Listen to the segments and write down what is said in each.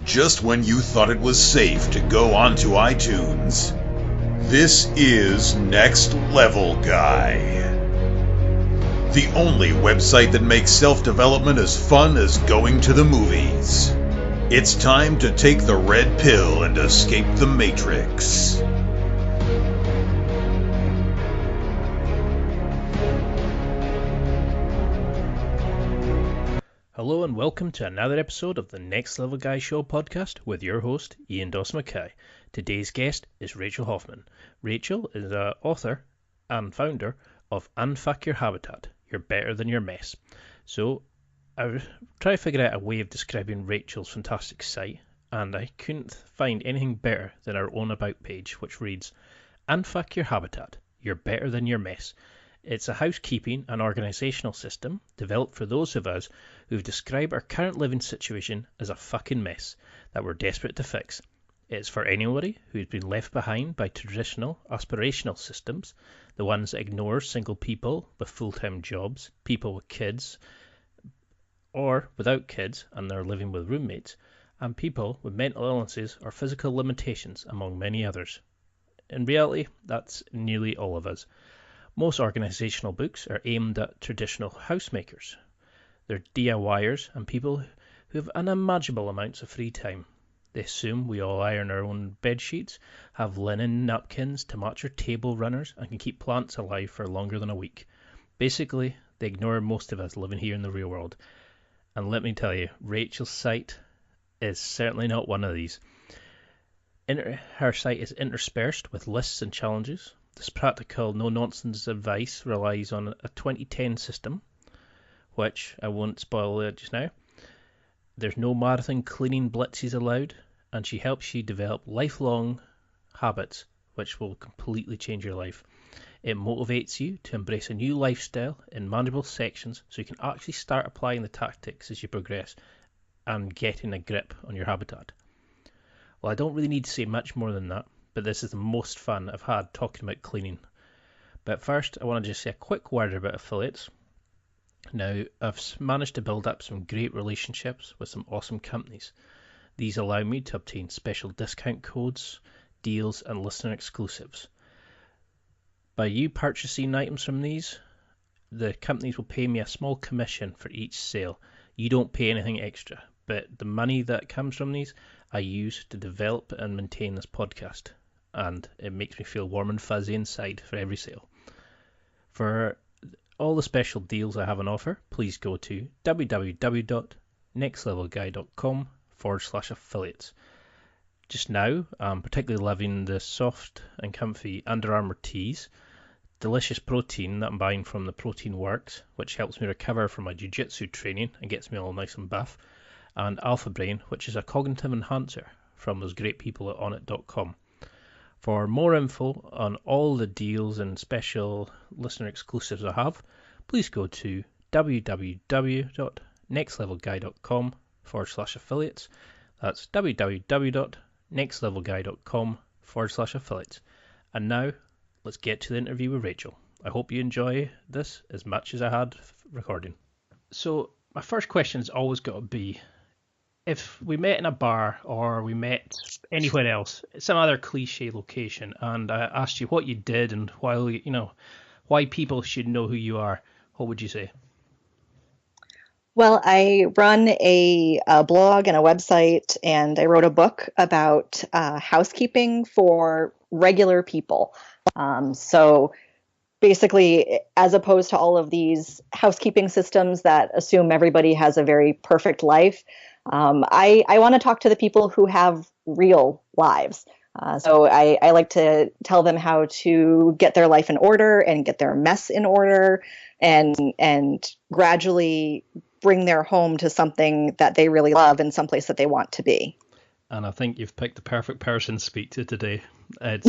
just when you thought it was safe to go onto iTunes. This is Next Level Guy, the only website that makes self-development as fun as going to the movies. It's time to take the red pill and escape the Matrix. Hello and welcome to another episode of the Next Level Guy Show podcast with your host, Ian Dawson-Mackay. Today's guest is Rachel Hoffman. Rachel is an author and founder of Unfuck Your Habitat, You're Better Than Your Mess. So I tried to figure out a way of describing Rachel's fantastic site, and I couldn't find anything better than our own about page, which reads, Unfuck Your Habitat, You're Better Than Your Mess. It's a housekeeping and organisational system developed for those of us who've described our current living situation as a fucking mess that we're desperate to fix. It's for anybody who's been left behind by traditional aspirational systems, the ones that ignore single people with full-time jobs, people with kids or without kids and they're living with roommates, and people with mental illnesses or physical limitations, among many others. In reality, that's nearly all of us. Most organisational books are aimed at traditional housemakers. They're DIYers and people who have unimaginable amounts of free time. They assume we all iron our own bed sheets, have linen napkins to match our table runners, and can keep plants alive for longer than a week. Basically, they ignore most of us living here in the real world. And let me tell you, Rachel's site is certainly not one of these. Her site is interspersed with lists and challenges. This practical, no-nonsense advice relies on a 2010 system, which I won't spoil just now. There's no marathon cleaning blitzes allowed, and she helps you develop lifelong habits which will completely change your life. It motivates you to embrace a new lifestyle in manageable sections so you can actually start applying the tactics as you progress and getting a grip on your habitat. Well, I don't really need to say much more than that, but this is the most fun I've had talking about cleaning. But first, I want to just say a quick word about affiliates. Now, I've managed to build up some great relationships with some awesome companies. These allow me to obtain special discount codes, deals, and listener exclusives. By you purchasing items from these, the companies will pay me a small commission for each sale. You don't pay anything extra, but the money that comes from these I use to develop and maintain this podcast, and it makes me feel warm and fuzzy inside for every sale. For all the special deals I have on offer, please go to www.nextlevelguy.com/affiliates. Just now, I'm particularly loving the soft and comfy Under Armour tees, delicious protein that I'm buying from the Protein Works, which helps me recover from my jiu-jitsu training and gets me all nice and buff, and Alpha Brain, which is a cognitive enhancer from those great people at Onnit.com. For more info on all the deals and special listener exclusives I have, please go to www.nextlevelguy.com/affiliates. That's www.nextlevelguy.com/affiliates. And now, let's get to the interview with Rachel. I hope you enjoy this as much as I had recording. So, my first question's always got to be, if we met in a bar or we met anywhere else, some other cliche location, and I asked you what you did and why people should know who you are, what would you say? Well, I run a blog and a website, and I wrote a book about housekeeping for regular people. So basically, as opposed to all of these housekeeping systems that assume everybody has a very perfect life, I want to talk to the people who have real lives. So I like to tell them how to get their life in order and get their mess in order and gradually bring their home to something that they really love and someplace that they want to be. And I think you've picked the perfect person to speak to today. I've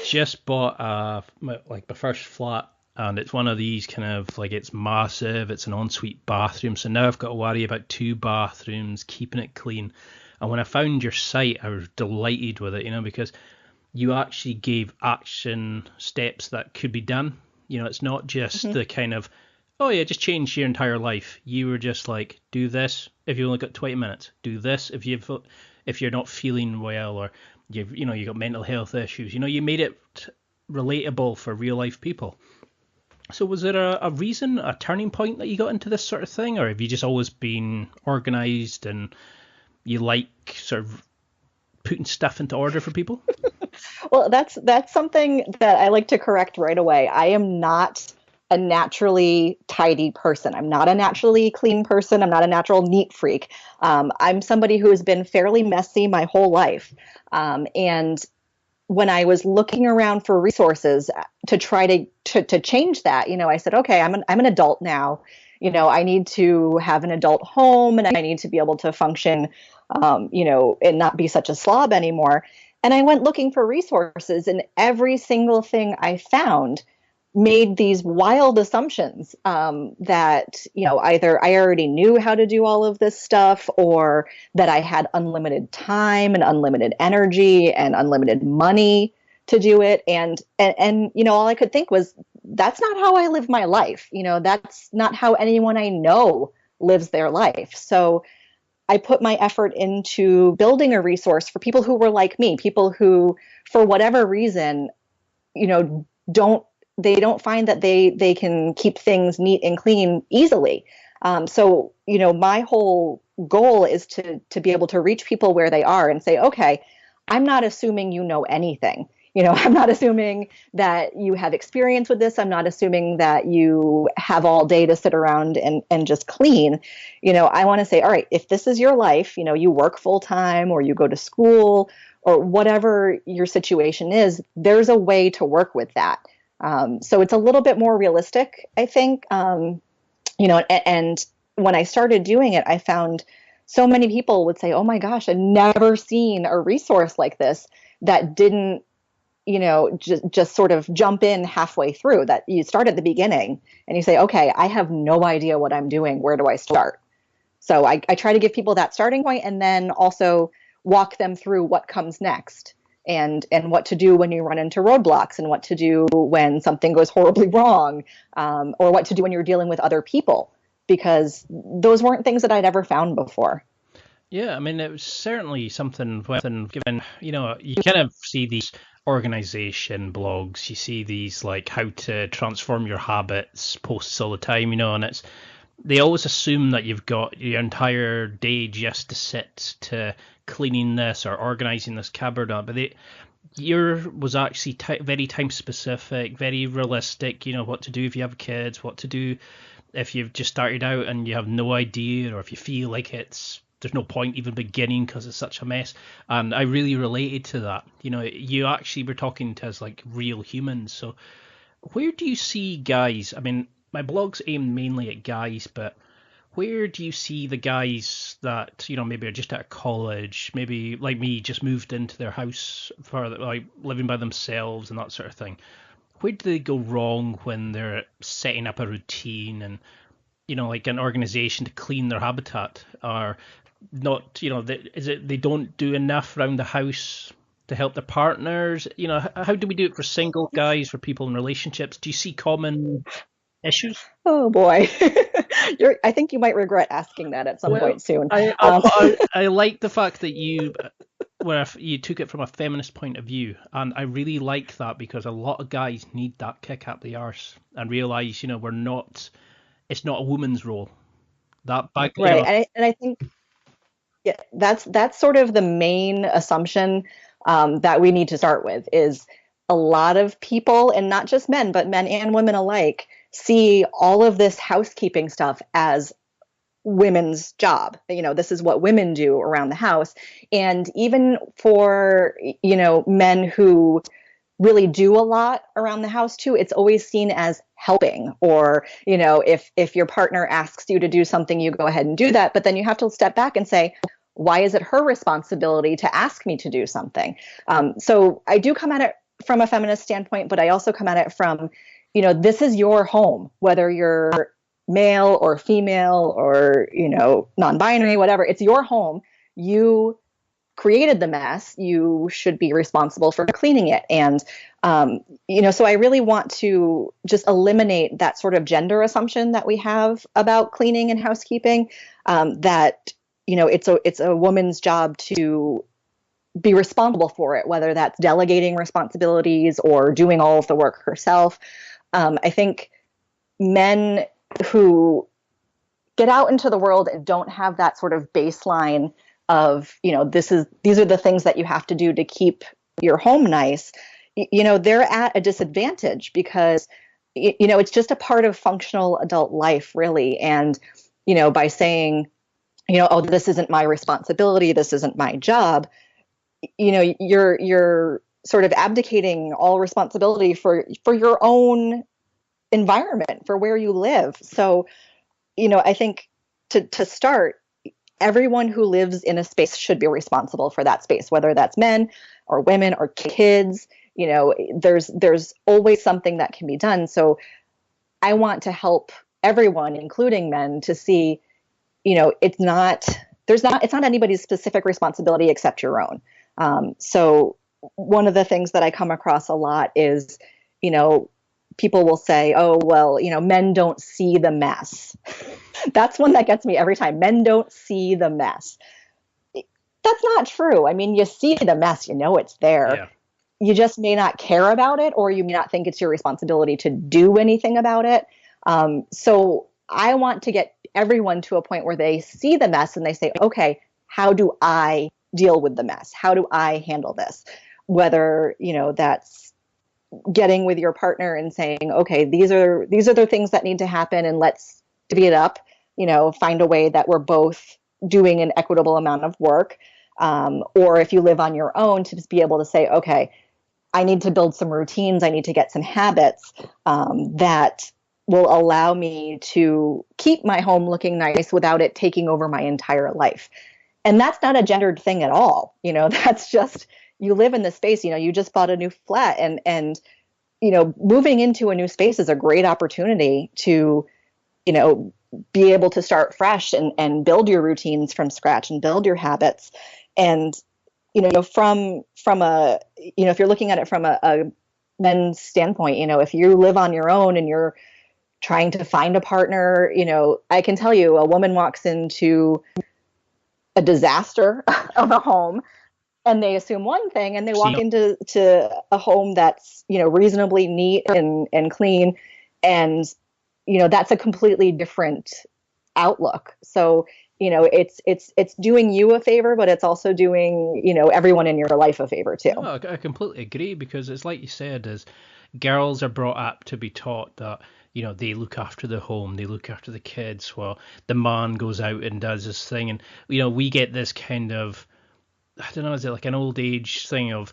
just bought my first flat, and it's one of these kind of it's massive, it's an ensuite bathroom, so now I've got to worry about 2 bathrooms, keeping it clean. And when I found your site, I was delighted with it, because you actually gave action steps that could be done. It's not just the kind of Oh yeah, just change your entire life. You were just like, do this if you only got 20 minutes. Do this if you're not feeling well, or you got mental health issues. You made it relatable for real life people. So was there a reason, a turning point that you got into this sort of thing, or have you just always been organized and you like sort of putting stuff into order for people? Well, that's something that I like to correct right away. I am not a naturally tidy person. I'm not a naturally clean person. I'm not a natural neat freak. I'm somebody who has been fairly messy my whole life. And when I was looking around for resources to try to change that, I said, okay, I'm an adult now. I need to have an adult home, and I need to be able to function, and not be such a slob anymore. And I went looking for resources, and every single thing I found made these wild assumptions, that either I already knew how to do all of this stuff, or that I had unlimited time and unlimited energy and unlimited money to do it. And all I could think was, that's not how I live my life. That's not how anyone I know lives their life. So I put my effort into building a resource for people who were like me, people who, for whatever reason, don't they don't find that they can keep things neat and clean easily. So my whole goal is to be able to reach people where they are and say, okay, I'm not assuming you know anything. I'm not assuming that you have experience with this. I'm not assuming that you have all day to sit around and just clean. I want to say, all right, if this is your life, you work full time or you go to school or whatever your situation is, there's a way to work with that. So it's a little bit more realistic, I think. And when I started doing it, I found so many people would say, oh my gosh, I've never seen a resource like this that didn't, just sort of jump in halfway through, that you start at the beginning and you say, okay, I have no idea what I'm doing. Where do I start? So I try to give people that starting point, and then also walk them through what comes next, and what to do when you run into roadblocks, and what to do when something goes horribly wrong, or what to do when you're dealing with other people, because those weren't things that I'd ever found before. Yeah, I mean, it was certainly something when given, you kind of see these organization blogs, you see these like how to transform your habits posts all the time, and they always assume that you've got your entire day just to sit to cleaning this or organizing this cupboard up. But your was actually very time specific, very realistic, what to do if you have kids, what to do if you've just started out and you have no idea, or if you feel like there's no point even beginning because it's such a mess. And I really related to that. You actually were talking to us like real humans. So where do you see guys? I mean, my blog's aimed mainly at guys, but where do you see the guys that, maybe are just out of college, maybe like me, just moved into their house for like living by themselves and that sort of thing? Where do they go wrong when they're setting up a routine and, like an organization to clean their habitat, or not, is it they don't do enough around the house to help their partners? How do we do it for single guys, for people in relationships? Do you see common issues? Oh boy. I think you might regret asking that at some point soon. I like the fact that you took it from a feminist point of view, and I really like that, because a lot of guys need that kick up the arse and realize, it's not a woman's role. That back right, and I think that's sort of the main assumption, that we need to start with, is a lot of people, and not just men, but men and women alike, see all of this housekeeping stuff as women's job. This is what women do around the house. And even for, men who really do a lot around the house too, it's always seen as helping. Or, if your partner asks you to do something, you go ahead and do that. But then you have to step back and say, why is it her responsibility to ask me to do something? So I do come at it from a feminist standpoint, but I also come at it from, this is your home, whether you're male or female or, non-binary, whatever. It's your home. You created the mess, you should be responsible for cleaning it. And, so I really want to just eliminate that sort of gender assumption that we have about cleaning and housekeeping, that, it's a woman's job to be responsible for it, whether that's delegating responsibilities or doing all of the work herself. I think men who get out into the world and don't have that sort of baseline of, these are the things that you have to do to keep your home nice, they're at a disadvantage because, it's just a part of functional adult life, really. And, by saying, oh, this isn't my responsibility, this isn't my job, you're sort of abdicating all responsibility for your own environment, for where you live. So, I think to start, everyone who lives in a space should be responsible for that space, whether that's men or women or kids. There's always something that can be done. So I want to help everyone, including men, to see, it's not anybody's specific responsibility except your own. So one of the things that I come across a lot is, people will say, oh, well, men don't see the mess. That's one that gets me every time. Men don't see the mess. That's not true. I mean, you see the mess, it's there. Yeah. You just may not care about it, or you may not think it's your responsibility to do anything about it. So I want to get everyone to a point where they see the mess and they say, okay, how do I deal with the mess? How do I handle this? Whether, that's getting with your partner and saying, okay, these are the things that need to happen, and let's divvy it up, find a way that we're both doing an equitable amount of work. Or if you live on your own, to just be able to say, okay, I need to build some routines. I need to get some habits that will allow me to keep my home looking nice without it taking over my entire life. And that's not a gendered thing at all. That's just, you live in this space, you just bought a new flat, and moving into a new space is a great opportunity to, be able to start fresh and build your routines from scratch and build your habits. And, from a, if you're looking at it from a men's standpoint, if you live on your own and you're trying to find a partner, I can tell you, a woman walks into a disaster of a home and they assume one thing, and they walk into a home that's, reasonably neat and clean. And, that's a completely different outlook. So, it's doing you a favor, but it's also doing, everyone in your life a favor too. No, I completely agree, because it's like you said, is girls are brought up to be taught that, they look after the home, they look after the kids, while the man goes out and does this thing. And, we get this kind of, I don't know, is it like an old age thing of,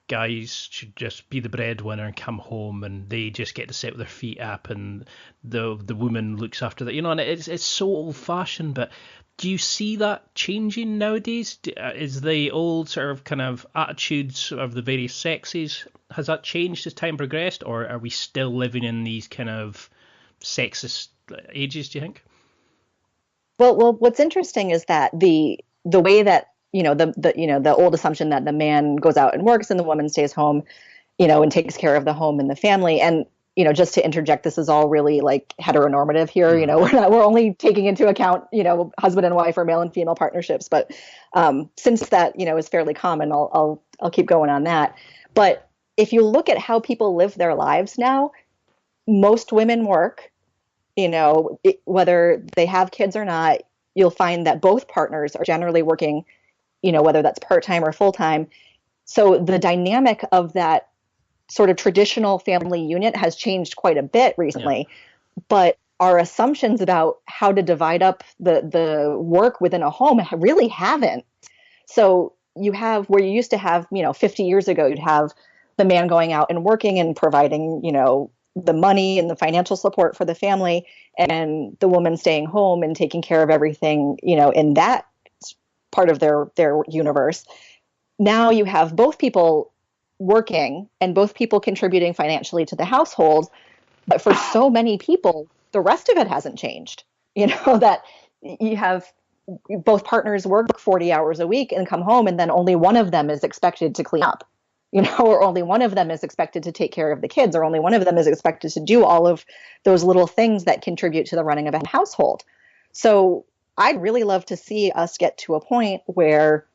guys should just be the breadwinner and come home and they just get to sit with their feet up and the woman looks after that, and it's so old fashioned. But do you see that changing nowadays? Is the old sort of kind of attitudes of the various sexes, has that changed as time progressed, or are we still living in these kind of sexist ages, do you think? Well, what's interesting is that the way that the old assumption that the man goes out and works and the woman stays home, and takes care of the home and the family. And, just to interject, this is all really like heteronormative here. We're only taking into account, husband and wife or male and female partnerships. But since that, is fairly common, I'll keep going on that. But if you look at how people live their lives now, most women work, whether they have kids or not, you'll find that both partners are generally working, whether that's part-time or full-time. So the dynamic of that sort of traditional family unit has changed quite a bit recently. Yeah. But our assumptions about how to divide up the work within a home really haven't. So you have, where you used to have, 50 years ago, you'd have the man going out and working and providing, the money and the financial support for the family, and the woman staying home and taking care of everything, in that part of their universe. Now you have both people working and both people contributing financially to the household. But for so many people, the rest of it hasn't changed. That you have both partners work 40 hours a week and come home, and then only one of them is expected to clean up, or only one of them is expected to take care of the kids, or only one of them is expected to do all of those little things that contribute to the running of a household. So I'd really love to see us get to a point where,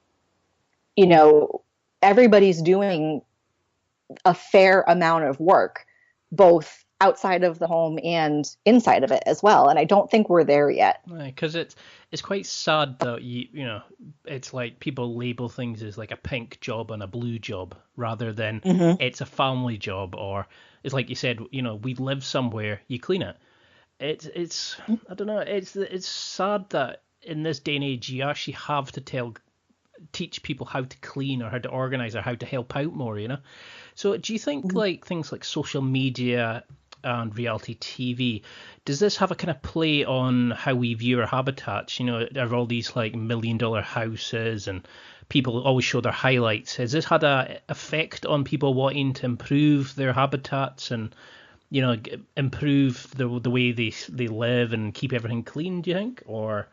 everybody's doing a fair amount of work, both outside of the home and inside of it as well. And I don't think we're there yet. Because it's quite sad that it's like people label things as like a pink job and a blue job rather than it's a family job, or it's like you said, we live somewhere, you clean it. It's I don't know, it's sad that in this day and age you actually have to teach people how to clean or how to organize or how to help out more, So do you think like things like social media and reality TV, does this have a kind of play on how we view our habitats? There are all these like $1 million houses and people always show their highlights. Has this had an effect on people wanting to improve their habitats and improve the way they live and keep everything clean, do you think? Or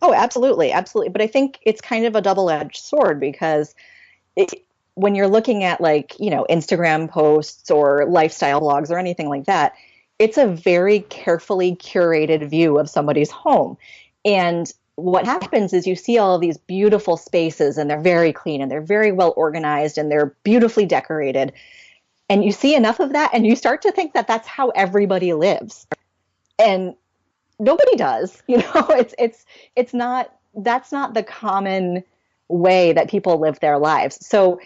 Oh, absolutely. But I think it's kind of a double-edged sword, because when you're looking at like, Instagram posts or lifestyle blogs or anything like that, it's a very carefully curated view of somebody's home. And what happens is you see all of these beautiful spaces, and they're very clean and they're very well organized and they're beautifully decorated. And you see enough of that and you start to think that that's how everybody lives. And nobody does. It's not, that's not the common way that people live their lives. So,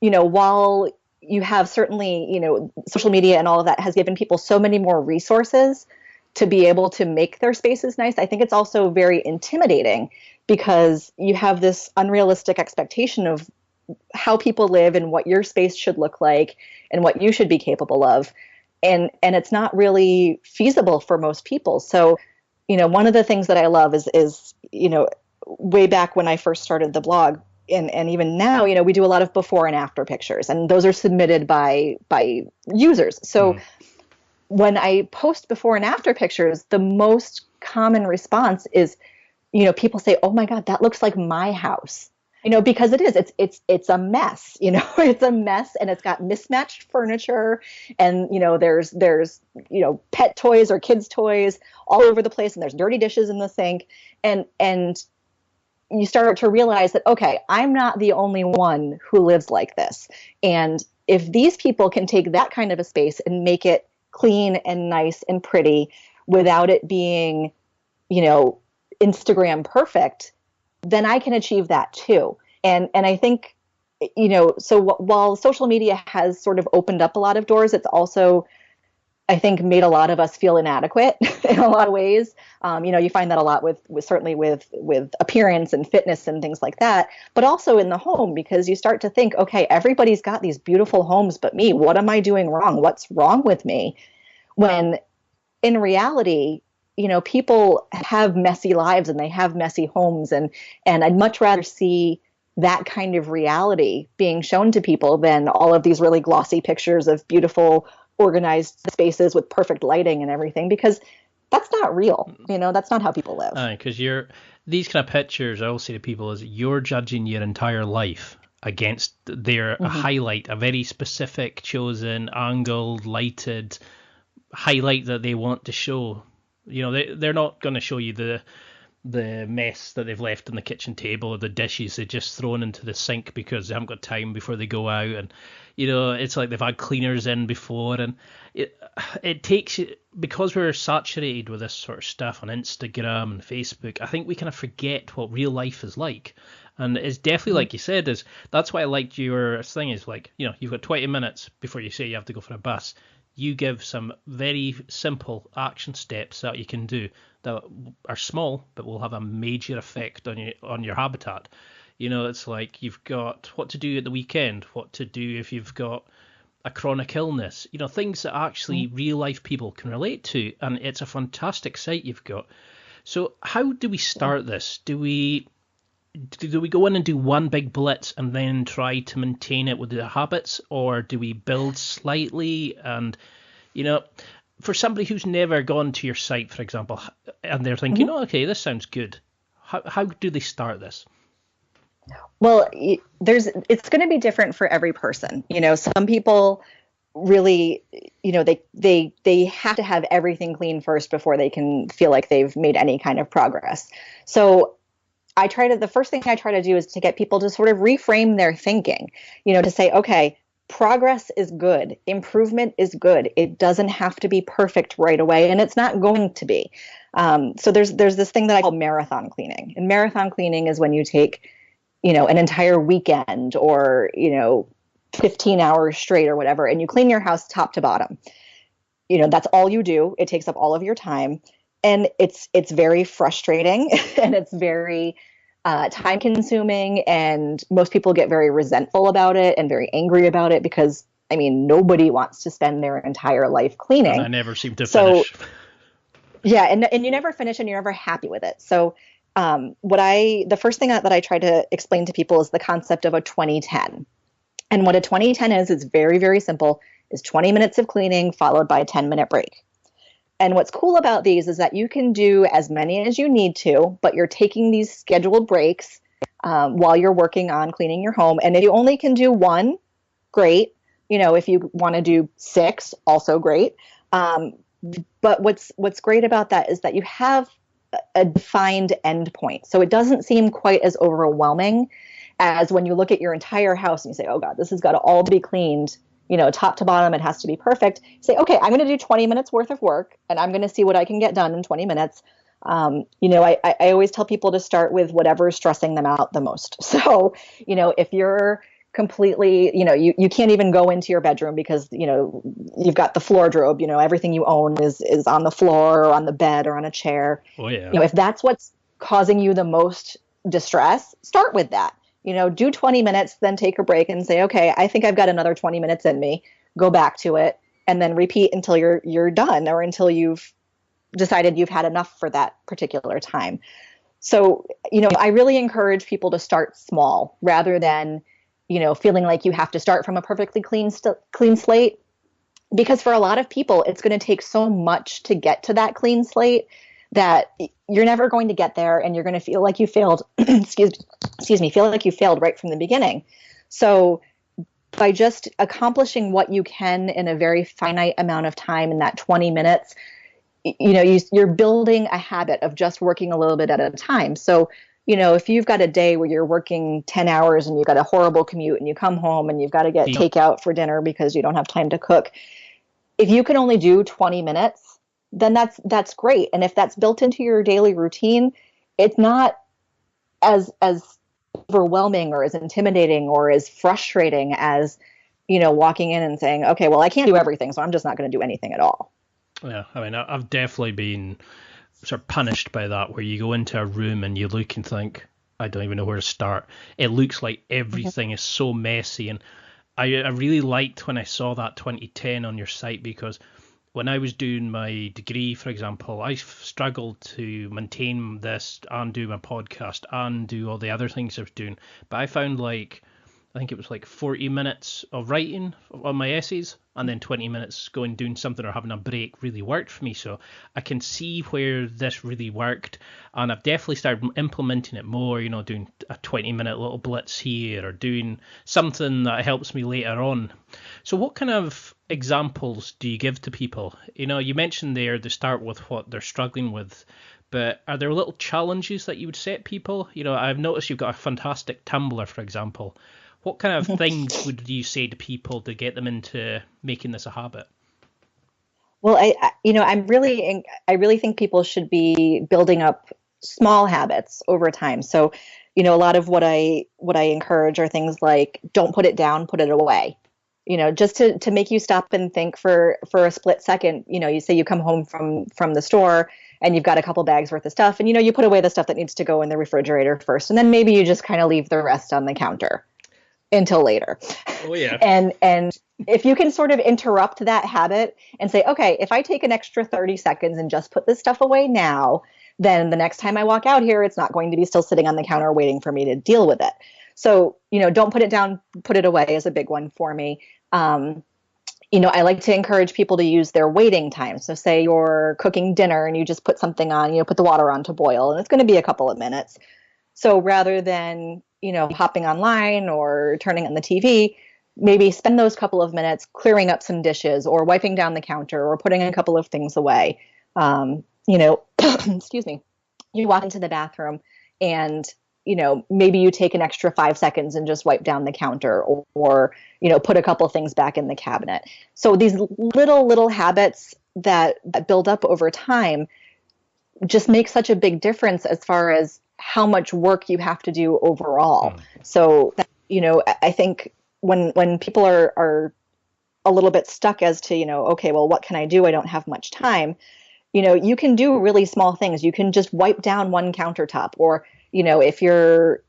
while you have certainly, social media and all of that has given people so many more resources to be able to make their spaces nice, I think it's also very intimidating, because you have this unrealistic expectation of how people live and what your space should look like and what you should be capable of. And it's not really feasible for most people. So, one of the things that I love is way back when I first started the blog, and even now, we do a lot of before and after pictures, and those are submitted by users. So when I post before and after pictures, the most common response is, people say, "Oh my God, that looks like my house." Because it is, it's a mess, it's a mess, and it's got mismatched furniture, and, there's, pet toys or kids' toys all over the place, and there's dirty dishes in the sink. And you start to realize that, okay, I'm not the only one who lives like this. And if these people can take that kind of a space and make it clean and nice and pretty without it being, Instagram perfect, then I can achieve that too. And I think, so while social media has sort of opened up a lot of doors, it's also, I think, made a lot of us feel inadequate in a lot of ways. You find that a lot with certainly with appearance and fitness and things like that, but also in the home, because you start to think, okay, everybody's got these beautiful homes, but me, what am I doing wrong? What's wrong with me? When in reality, people have messy lives and they have messy homes, and I'd much rather see that kind of reality being shown to people than all of these really glossy pictures of beautiful, organized spaces with perfect lighting and everything, because that's not real. That's not how people live. Because these kind of pictures, I will say to people, is you're judging your entire life against their highlight, a very specific chosen angled, lighted highlight that they want to show. They're not going to show you the mess that they've left on the kitchen table or the dishes they just thrown into the sink because they haven't got time before they go out, and it's like they've had cleaners in before, and it takes, because we're saturated with this sort of stuff on Instagram and Facebook, I think we kind of forget what real life is like. And it's definitely, like you said, that's why I liked your thing, is like, you've got 20 minutes before you say you have to go for a bus. You give some very simple action steps that you can do that are small but will have a major effect on your habitat. It's like you've got what to do at the weekend, what to do if you've got a chronic illness, things that actually real life people can relate to, and it's a fantastic site you've got. So how do we start this? Do we go in and do one big blitz and then try to maintain it with the habits, or do we build slightly? And for somebody who's never gone to your site, for example, and they're thinking, oh, okay, this sounds good, How do they start this? Well, it's going to be different for every person. Some people really, they have to have everything clean first before they can feel like they've made any kind of progress. So the first thing I try to do is to get people to sort of reframe their thinking, to say, okay, progress is good. Improvement is good. It doesn't have to be perfect right away, and it's not going to be. So there's this thing that I call marathon cleaning. And marathon cleaning is when you take, an entire weekend or, 15 hours straight or whatever, and you clean your house top to bottom. That's all you do. It takes up all of your time. And it's very frustrating and it's very time consuming. And most people get very resentful about it and very angry about it because, nobody wants to spend their entire life cleaning. And I never seem to finish. Yeah, and you never finish and you're never happy with it. So the first thing that I try to explain to people is the concept of a 20-10. And what a 20-10 is very, very simple, is 20 minutes of cleaning followed by a 10-minute break. And what's cool about these is that you can do as many as you need to, but you're taking these scheduled breaks while you're working on cleaning your home. And if you only can do one, great. If you want to do 6, also great. But what's great about that is that you have a defined end point. So it doesn't seem quite as overwhelming as when you look at your entire house and you say, oh God, this has got to all be cleaned, top to bottom, it has to be perfect. You say, okay, I'm going to do 20 minutes worth of work and I'm going to see what I can get done in 20 minutes. I always tell people to start with whatever is stressing them out the most. So, if you're completely, you can't even go into your bedroom because, you've got the floor drobe, everything you own is on the floor or on the bed or on a chair. Oh, yeah. If that's what's causing you the most distress, start with that. Do 20 minutes, then take a break and say, okay, I think I've got another 20 minutes in me. Go back to it and then repeat until you're done or until you've decided you've had enough for that particular time. So, I really encourage people to start small rather than feeling like you have to start from a perfectly clean slate, because for a lot of people, it's going to take so much to get to that clean slate that you're never going to get there and you're going to feel like you failed, feel like you failed right from the beginning. So by just accomplishing what you can in a very finite amount of time in that 20 minutes, you're building a habit of just working a little bit at a time. So if you've got a day where you're working 10 hours and you've got a horrible commute and you come home and you've got to get takeout for dinner because you don't have time to cook, if you can only do 20 minutes, then that's great. And if that's built into your daily routine, it's not as overwhelming or as intimidating or as frustrating as, walking in and saying, okay, well, I can't do everything, so I'm just not going to do anything at all. Yeah, I've definitely been sort of punished by that, where you go into a room and you look and think, I don't even know where to start. It looks like everything is so messy. And I really liked when I saw that 2010 on your site, because when I was doing my degree, for example, I struggled to maintain this and do my podcast and do all the other things I was doing. But I found I think it was 40 minutes of writing on my essays and then 20 minutes going doing something or having a break really worked for me. So I can see where this really worked, and I've definitely started implementing it more, doing a 20-minute little blitz here or doing something that helps me later on. So what kind of examples do you give to people? You mentioned there they start with what they're struggling with, but are there little challenges that you would set people? I've noticed you've got a fantastic Tumblr, for example. What kind of things would you say to people to get them into making this a habit? Well, I really think people should be building up small habits over time. So, a lot of what I encourage are things like, don't put it down, put it away. Just to make you stop and think for a split second. You say you come home from the store and you've got a couple bags worth of stuff, and you put away the stuff that needs to go in the refrigerator first, and then maybe you just kind of leave the rest on the counter until later. Oh yeah. And if you can sort of interrupt that habit and say, okay, if I take an extra 30 seconds and just put this stuff away now, then the next time I walk out here, it's not going to be still sitting on the counter waiting for me to deal with it. So, don't put it down, put it away is a big one for me. I like to encourage people to use their waiting time. So say you're cooking dinner and you just put something on, put the water on to boil, and it's going to be a couple of minutes. So rather than, hopping online or turning on the TV, maybe spend those couple of minutes clearing up some dishes or wiping down the counter or putting a couple of things away. Excuse me. You walk into the bathroom and maybe you take an extra 5 seconds and just wipe down the counter or put a couple things back in the cabinet. So these little habits that build up over time just make such a big difference as far as how much work you have to do overall. So, I think when people are a little bit stuck as to, okay, well, what can I do? I don't have much time. You can do really small things. You can just wipe down one countertop, or, if your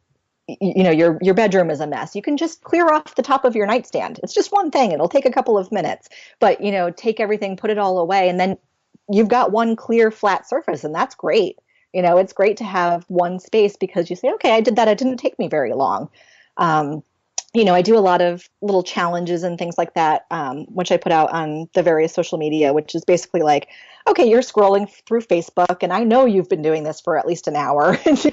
bedroom is a mess, you can just clear off the top of your nightstand. It's just one thing. It'll take a couple of minutes, but, take everything, put it all away, and then you've got one clear flat surface, and that's great. It's great to have one space because you say, okay, I did that. It didn't take me very long. I do a lot of little challenges and things like that, which I put out on the various social media, which is basically like, okay, you're scrolling through Facebook, and I know you've been doing this for at least an hour. And,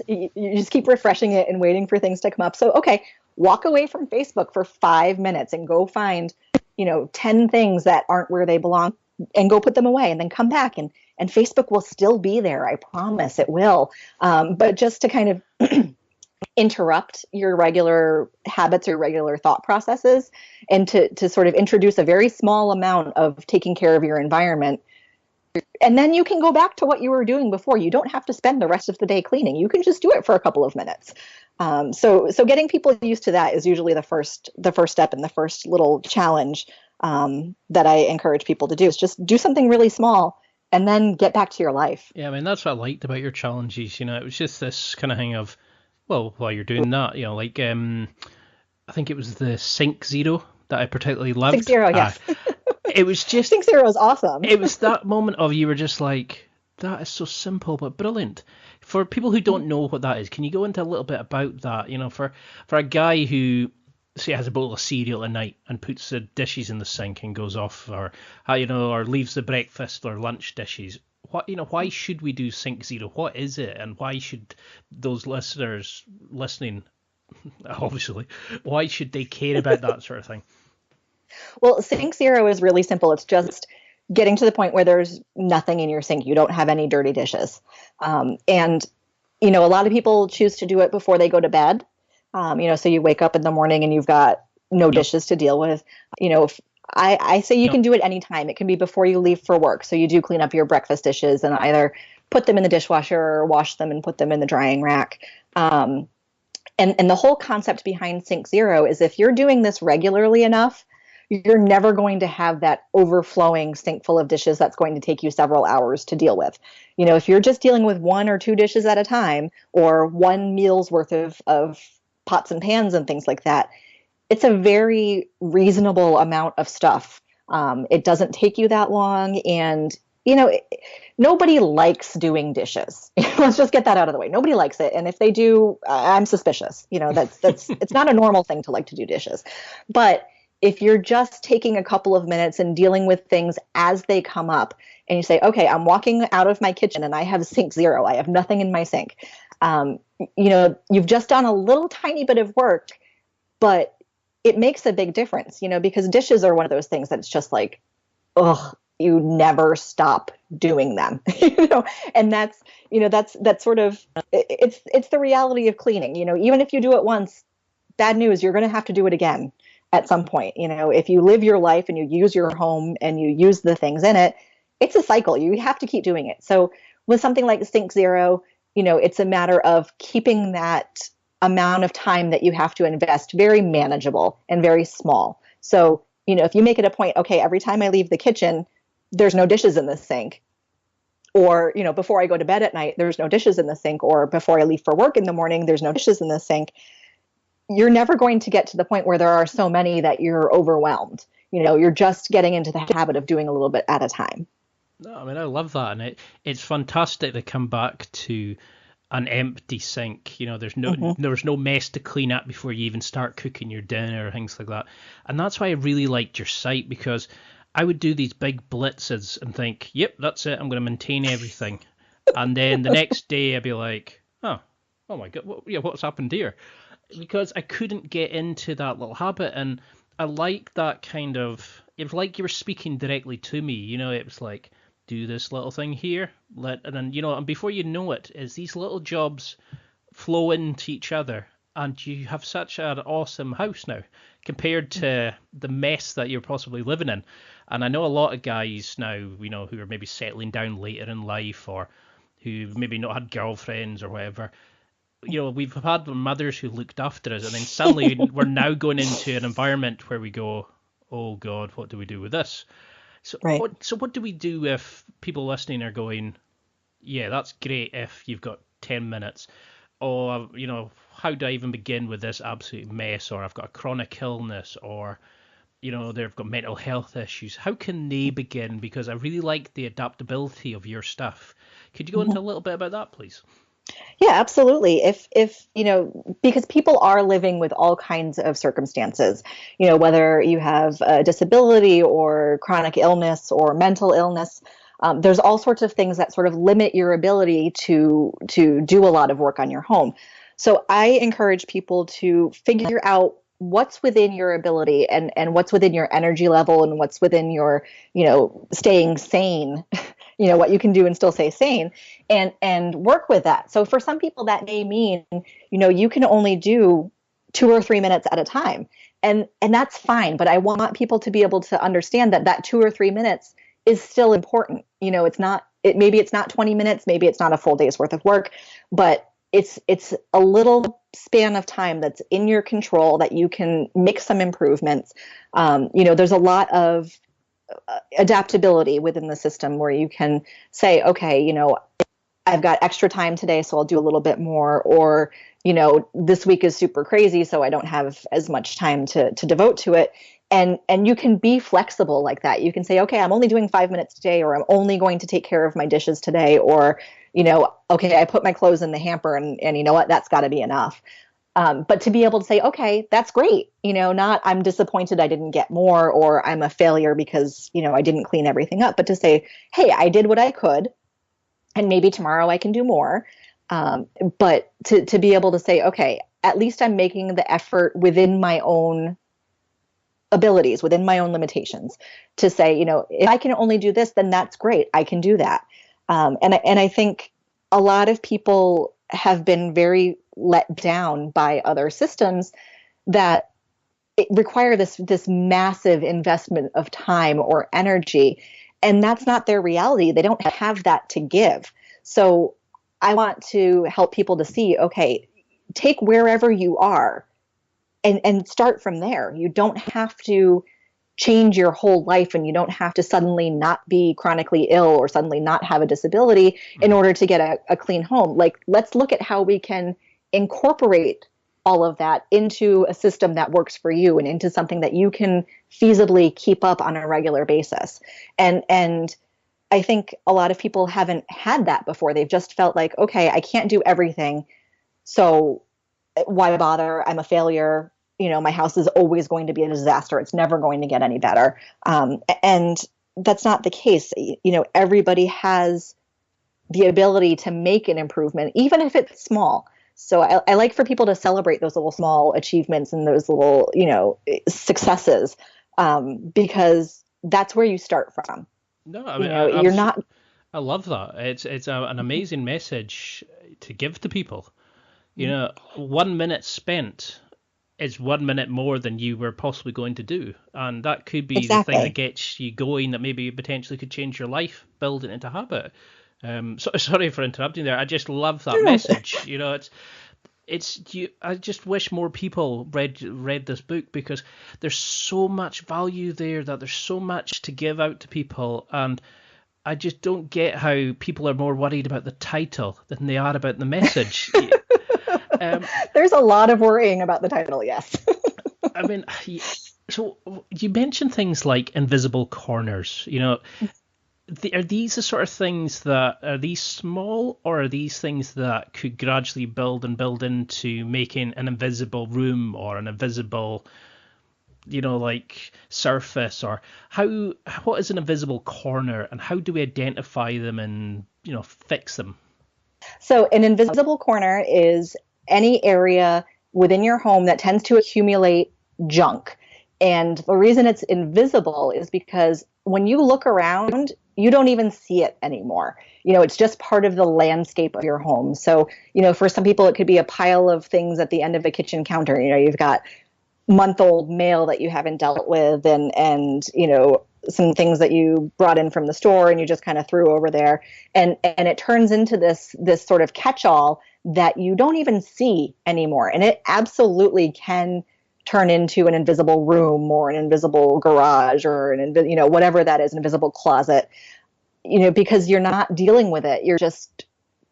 you just keep refreshing it and waiting for things to come up. So, okay, walk away from Facebook for 5 minutes and go find, 10 things that aren't where they belong and go put them away, and then come back and Facebook will still be there. I promise it will. But just to kind of interrupt your regular habits or regular thought processes, and to sort of introduce a very small amount of taking care of your environment. And then you can go back to what you were doing before. You don't have to spend the rest of the day cleaning. You can just do it for a couple of minutes. So getting people used to that is usually the first step and the first little challenge that I encourage people to do, is just do something really small and then get back to your life. Yeah, I mean, that's what I liked about your challenges. It was just this kind of thing of, well, while you're doing that, I think it was the Sync Zero that I particularly loved. Sync Zero, yes. It was just... Sync Zero is awesome. It was that moment of, you were just like, that is so simple but brilliant. For people who don't know what that is, can you go into a little bit about that? For a guy who, say, has a bowl of cereal at night and puts the dishes in the sink and goes off, or leaves the breakfast or lunch dishes. Why should we do Sync Zero? What is it, and why should those listeners listening, obviously, why should they care about that sort of thing? Well, Sync Zero is really simple. It's just getting to the point where there's nothing in your sink. You don't have any dirty dishes. And a lot of people choose to do it before they go to bed. So you wake up in the morning and you've got no dishes to deal with. I say you can do it anytime. It can be before you leave for work. So you do clean up your breakfast dishes and either put them in the dishwasher or wash them and put them in the drying rack. And the whole concept behind Sync Zero is, if you're doing this regularly enough, you're never going to have that overflowing sink full of dishes that's going to take you several hours to deal with. If you're just dealing with 1 or 2 dishes at a time, or one meal's worth of pots and pans and things like that, it's a very reasonable amount of stuff. It doesn't take you that long, and nobody likes doing dishes. Let's just get that out of the way. Nobody likes it, and if they do, I'm suspicious. That's it's not a normal thing to like to do dishes. But if you're just taking a couple of minutes and dealing with things as they come up, and you say, okay, I'm walking out of my kitchen and I have Sync Zero, I have nothing in my sink. You've just done a little tiny bit of work, but it makes a big difference, because dishes are one of those things that's just like, ugh, you never stop doing them, and that's sort of, it's the reality of cleaning. Even if you do it once, bad news, you're going to have to do it again at some point. If you live your life and you use your home and you use the things in it, it's a cycle. You have to keep doing it. So with something like Sync Zero, it's a matter of keeping that amount of time that you have to invest very manageable and very small. So, if you make it a point, okay, every time I leave the kitchen, there's no dishes in the sink. Or, before I go to bed at night, there's no dishes in the sink. Or before I leave for work in the morning, there's no dishes in the sink. You're never going to get to the point where there are so many that you're overwhelmed. You're just getting into the habit of doing a little bit at a time. No, I mean, I love that. And it's fantastic to come back to an empty sink. There's Mm-hmm. no mess to clean up before you even start cooking your dinner or things like that. And that's why I really liked your site, because I would do these big blitzes and think, yep, that's it, I'm going to maintain everything. And then the next day I'd be like, oh my God, what's happened here? Because I couldn't get into that little habit. And I like that kind of, it was like you were speaking directly to me. It was like, do this little thing here, and then, and before you know it, is these little jobs flow into each other, and you have such an awesome house now compared to the mess that you're possibly living in. And I know a lot of guys now, who are maybe settling down later in life, or who maybe not had girlfriends or whatever. We've had mothers who looked after us, and then suddenly we're now going into an environment where we go, oh God, what do we do with this? So Right. what do we do if people listening are going, yeah, that's great if you've got 10 minutes, or, how do I even begin with this absolute mess, or I've got a chronic illness, or, they've got mental health issues. How can they begin? Because I really like the adaptability of your stuff. Could you go into a little bit about that, please? Yeah, absolutely. If because people are living with all kinds of circumstances, whether you have a disability or chronic illness or mental illness, there's all sorts of things that sort of limit your ability to do a lot of work on your home. So I encourage people to figure out what's within your ability, and what's within your energy level, and what's within your, staying sane, what you can do and still stay sane, and work with that. So for some people that may mean, you can only do 2 or 3 minutes at a time. And that's fine, but I want people to be able to understand that 2 or 3 minutes is still important. Maybe it's not 20 minutes, maybe it's not a full day's worth of work, but it's a little span of time that's in your control, that you can make some improvements. There's a lot of adaptability within the system where you can say, okay, I've got extra time today, so I'll do a little bit more, or, this week is super crazy, so I don't have as much time to devote to it. And you can be flexible like that. You can say, okay, I'm only doing 5 minutes today, or I'm only going to take care of my dishes today, or, okay, I put my clothes in the hamper, and you know what, that's got to be enough. But to be able to say, okay, that's great, not I'm disappointed I didn't get more, or I'm a failure because, I didn't clean everything up, but to say, hey, I did what I could, and maybe tomorrow I can do more. But to be able to say, okay, at least I'm making the effort within my own abilities, within my own limitations, to say, if I can only do this, then that's great. I can do that. And I think a lot of people have been very let down by other systems that require this massive investment of time or energy. And that's not their reality. They don't have that to give. So I want to help people to see, okay, take wherever you are and start from there. You don't have to change your whole life, and you don't have to suddenly not be chronically ill or suddenly not have a disability in order to get a clean home. Like, let's look at how we can incorporate all of that into a system that works for you, and into something that you can feasibly keep up on a regular basis. And I think a lot of people haven't had that before. They've just felt like, okay, I can't do everything, so why bother? I'm a failure. My house is always going to be a disaster. It's never going to get any better. And that's not the case. Everybody has the ability to make an improvement, even if it's small. So I like for people to celebrate those little small achievements and those little, successes, because that's where you start from. No, I mean, you're not. I love that. It's an amazing message to give to people. 1 minute spent is 1 minute more than you were possibly going to do, and that could be Exactly. the thing that gets you going, that maybe potentially could change your life, build it into habit. Sorry for interrupting there. I just love that message. I just wish more people read this book, because there's so much value there, that there's so much to give out to people, and I just don't get how people are more worried about the title than they are about the message. There's a lot of worrying about the title, yes. I mean, so you mentioned things like invisible corners. are these the sort of things that, are these small, or are these things that could gradually build and build into making an invisible room or an invisible, like surface? Or what is an invisible corner, and how do we identify them and, fix them? So an invisible corner is any area within your home that tends to accumulate junk. And the reason it's invisible is because when you look around, you don't even see it anymore. It's just part of the landscape of your home. So, for some people, it could be a pile of things at the end of a kitchen counter. You've got month-old mail that you haven't dealt with, and some things that you brought in from the store and you just kind of threw over there. And it turns into this sort of catch-all that you don't even see anymore. And it absolutely can turn into an invisible room or an invisible garage or whatever that is, an invisible closet, because you're not dealing with it. You're just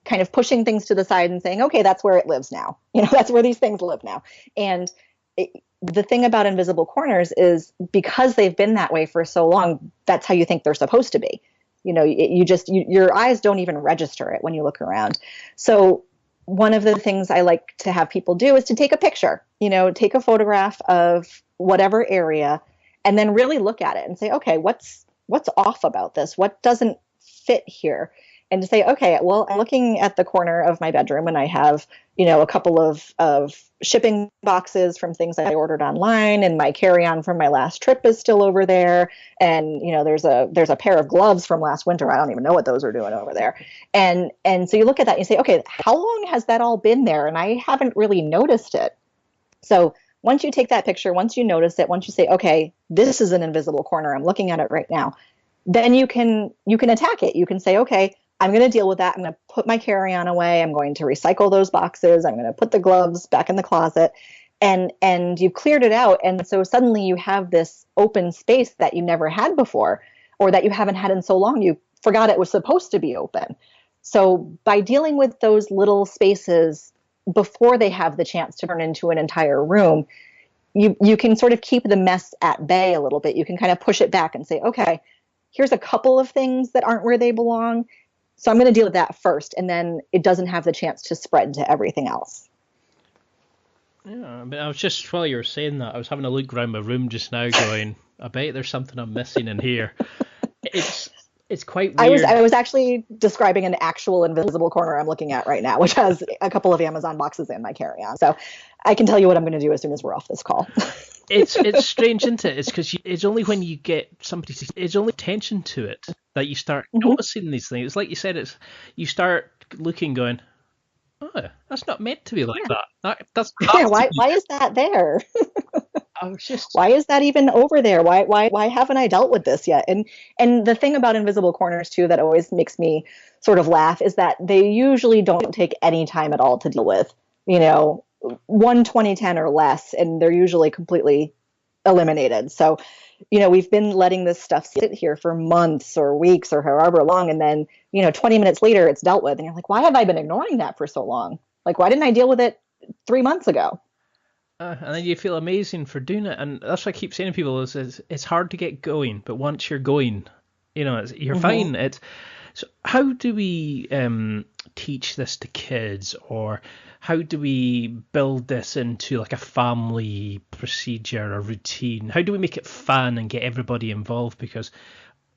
kind of pushing things to the side and saying, okay, that's where it lives now. That's where these things live now. And the thing about invisible corners is because they've been that way for so long, that's how you think they're supposed to be. Your eyes don't even register it when you look around. So one of the things I like to have people do is to take a picture, take a photograph of whatever area and then really look at it and say, okay, what's off about this? What doesn't fit here? And to say, okay, well, I'm looking at the corner of my bedroom and I have, a couple of shipping boxes from things I ordered online, and my carry-on from my last trip is still over there. And, there's a pair of gloves from last winter. I don't even know what those are doing over there. And so you look at that and you say, okay, how long has that all been there? And I haven't really noticed it. So once you take that picture, once you notice it, once you say, okay, this is an invisible corner, I'm looking at it right now, then you can attack it. You can say, okay, I'm going to deal with that. I'm going to put my carry-on away. I'm going to recycle those boxes. I'm going to put the gloves back in the closet, and you've cleared it out. And so suddenly you have this open space that you never had before, or that you haven't had in so long, you forgot it was supposed to be open. So by dealing with those little spaces before they have the chance to turn into an entire room, you can sort of keep the mess at bay a little bit. You can kind of push it back and say, okay, here's a couple of things that aren't where they belong. So I'm going to deal with that first, and then it doesn't have the chance to spread to everything else. Yeah, but I was just, while you were saying that, I was having a look around my room just now going, I bet there's something I'm missing in here. It's quite weird. I was actually describing an actual invisible corner I'm looking at right now, which has a couple of Amazon boxes in my carry-on. So I can tell you what I'm going to do as soon as we're off this call. It's strange, isn't it? It's because it's only when you get it's only attention to it that you start noticing these things. It's like you said, you start looking, going, oh, that's not meant to be like that. That's why is that there? Why is that even over there? Why haven't I dealt with this yet? And the thing about invisible corners too that always makes me sort of laugh is that they usually don't take any time at all to deal with. 1 2010 or less, and they're usually completely eliminated. So, we've been letting this stuff sit here for months or weeks or however long, and then 20 minutes later it's dealt with, and you're like, why have I been ignoring that for so long? Like, why didn't I deal with it 3 months ago? And then you feel amazing for doing it, and that's what I keep saying to people is it's hard to get going, but once you're going, you're fine. So how do we teach this to kids, or how do we build this into like a family procedure or routine? How do we make it fun and get everybody involved? Because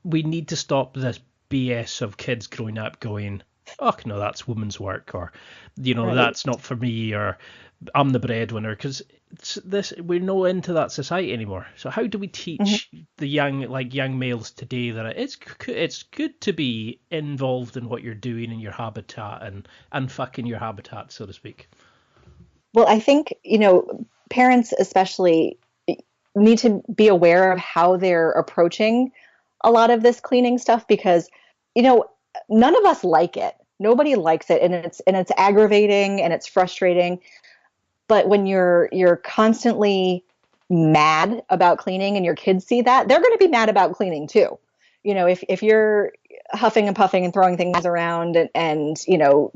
we need to stop this BS of kids growing up going, oh no, that's woman's work, or right, that's not for me, or I'm the breadwinner, because we're not into that society anymore. So how do we teach the young males today that it's good to be involved in what you're doing in your habitat and fucking your habitat, so to speak? Well, I think parents especially need to be aware of how they're approaching a lot of this cleaning stuff, because none of us like it. Nobody likes it, and it's aggravating and it's frustrating. But when you're constantly mad about cleaning and your kids see that, they're going to be mad about cleaning too. If you're huffing and puffing and throwing things around and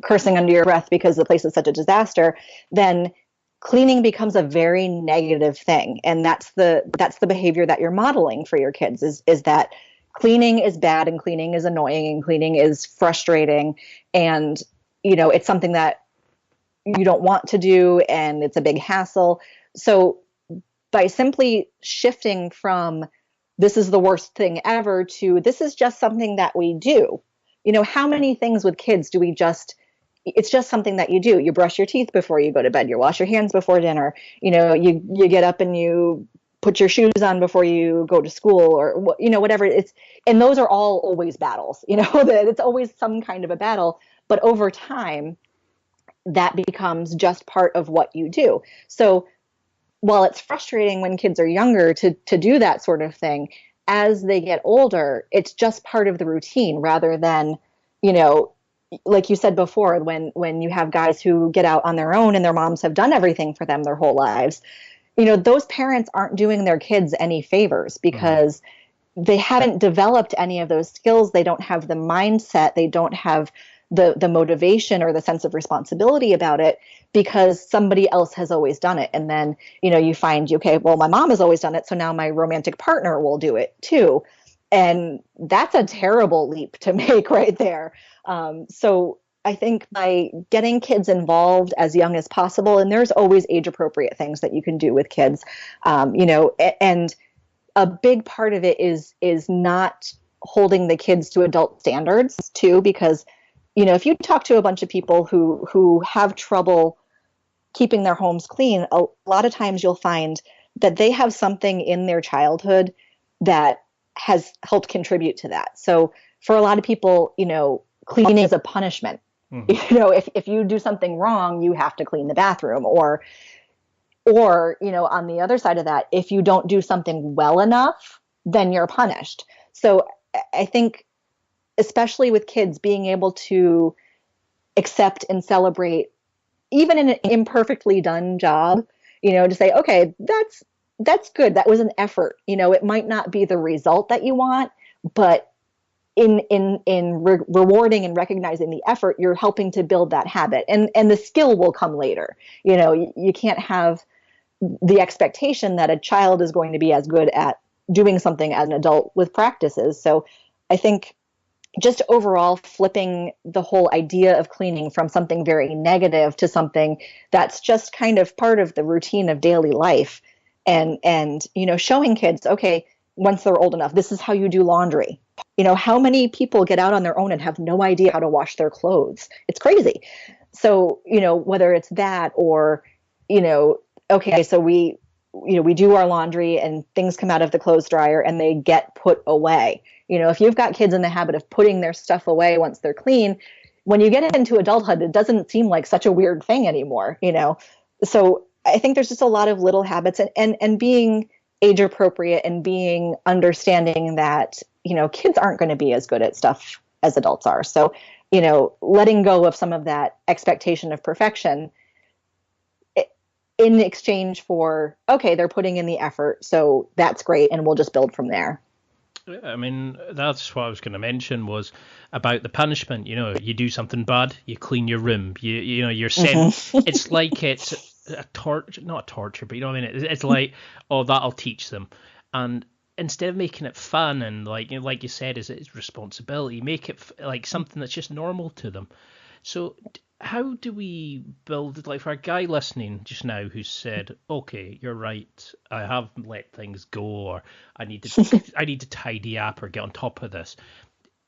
cursing under your breath because the place is such a disaster, then cleaning becomes a very negative thing. And that's the behavior that you're modeling for your kids is that cleaning is bad and cleaning is annoying and cleaning is frustrating. And, you know, it's something that you don't want to do and it's a big hassle. So by simply shifting from this is the worst thing ever to this is just something that we do. You know, how many things with kids do we just, it's just something that you do. You brush your teeth before you go to bed, you wash your hands before dinner, you know, you get up and you put your shoes on before you go to school or, you know, whatever it's, and those are all always battles, you know, that it's always some kind of a battle, but over time that becomes just part of what you do. So while it's frustrating when kids are younger to do that sort of thing, as they get older, it's just part of the routine rather than, you know, like you said before, when you have guys who get out on their own and their moms have done everything for them their whole lives, you know, those parents aren't doing their kids any favors because they haven't developed any of those skills. They don't have the mindset. They don't have the motivation or the sense of responsibility about it because somebody else has always done it. And then, you know, you find, okay, well, my mom has always done it, so now my romantic partner will do it too. And that's a terrible leap to make right there. So I think by getting kids involved as young as possible, and there's always age appropriate things that you can do with kids, you know, and a big part of it is not holding the kids to adult standards too, because, you know, if you talk to a bunch of people who have trouble keeping their homes clean, a lot of times you'll find that they have something in their childhood that has helped contribute to that. So for a lot of people, you know, cleaning is a punishment. Mm-hmm. You know, if you do something wrong, you have to clean the bathroom, or, you know, on the other side of that, if you don't do something well enough, then you're punished. So I think, especially with kids, being able to accept and celebrate even an imperfectly done job, you know, to say, okay, that's good. That was an effort. You know, it might not be the result that you want, but in rewarding and recognizing the effort, you're helping to build that habit, and the skill will come later. You know, you can't have the expectation that a child is going to be as good at doing something as an adult with practices. So I think just overall flipping the whole idea of cleaning from something very negative to something that's just kind of part of the routine of daily life, and you know, showing kids, okay, once they're old enough, this is how you do laundry. You know, how many people get out on their own and have no idea how to wash their clothes? It's crazy. So, you know, whether it's that or, you know, okay, so we do our laundry and things come out of the clothes dryer and they get put away. You know, if you've got kids in the habit of putting their stuff away once they're clean, when you get into adulthood, it doesn't seem like such a weird thing anymore, you know? So I think there's just a lot of little habits and being age appropriate and being understanding that, you know, kids aren't going to be as good at stuff as adults are. So, you know, letting go of some of that expectation of perfection in exchange for, okay, they're putting in the effort, so that's great, and we'll just build from there. I mean, that's what I was going to mention was about the punishment. You know, you do something bad, you clean your room. You know, you're sent. Mm-hmm. It's like it's a torture, not a torture, but you know what I mean. It's like, oh, that'll teach them. And instead of making it fun and like you said, it's responsibility. Make it like something that's just normal to them. So how do we build, like for a guy listening just now who said, okay, you're right, I have let things go, or I need to tidy up or get on top of this.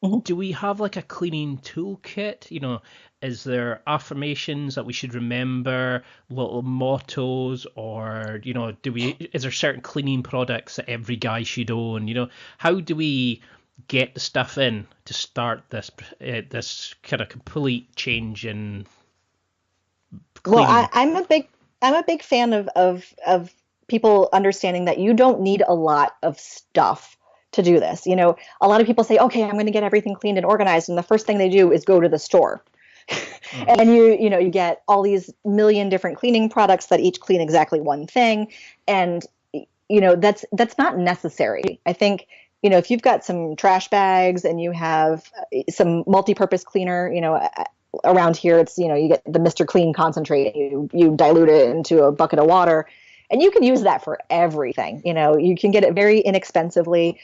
Mm-hmm. Do we have like a cleaning toolkit? You know, is there affirmations that we should remember, little mottos, or, you know, is there certain cleaning products that every guy should own? You know, how do we get the stuff in to start this kind of complete change in cleaning? Well, I'm a big fan of people understanding that you don't need a lot of stuff to do this. You know, a lot of people say, okay, I'm going to get everything cleaned and organized, and the first thing they do is go to the store. Mm-hmm. And you get all these million different cleaning products that each clean exactly one thing, and you know, that's not necessary. I think, you know, if you've got some trash bags and you have some multi-purpose cleaner, you know, around here it's, you know, you get the Mr. Clean concentrate, you dilute it into a bucket of water, and you can use that for everything. You know, you can get it very inexpensively.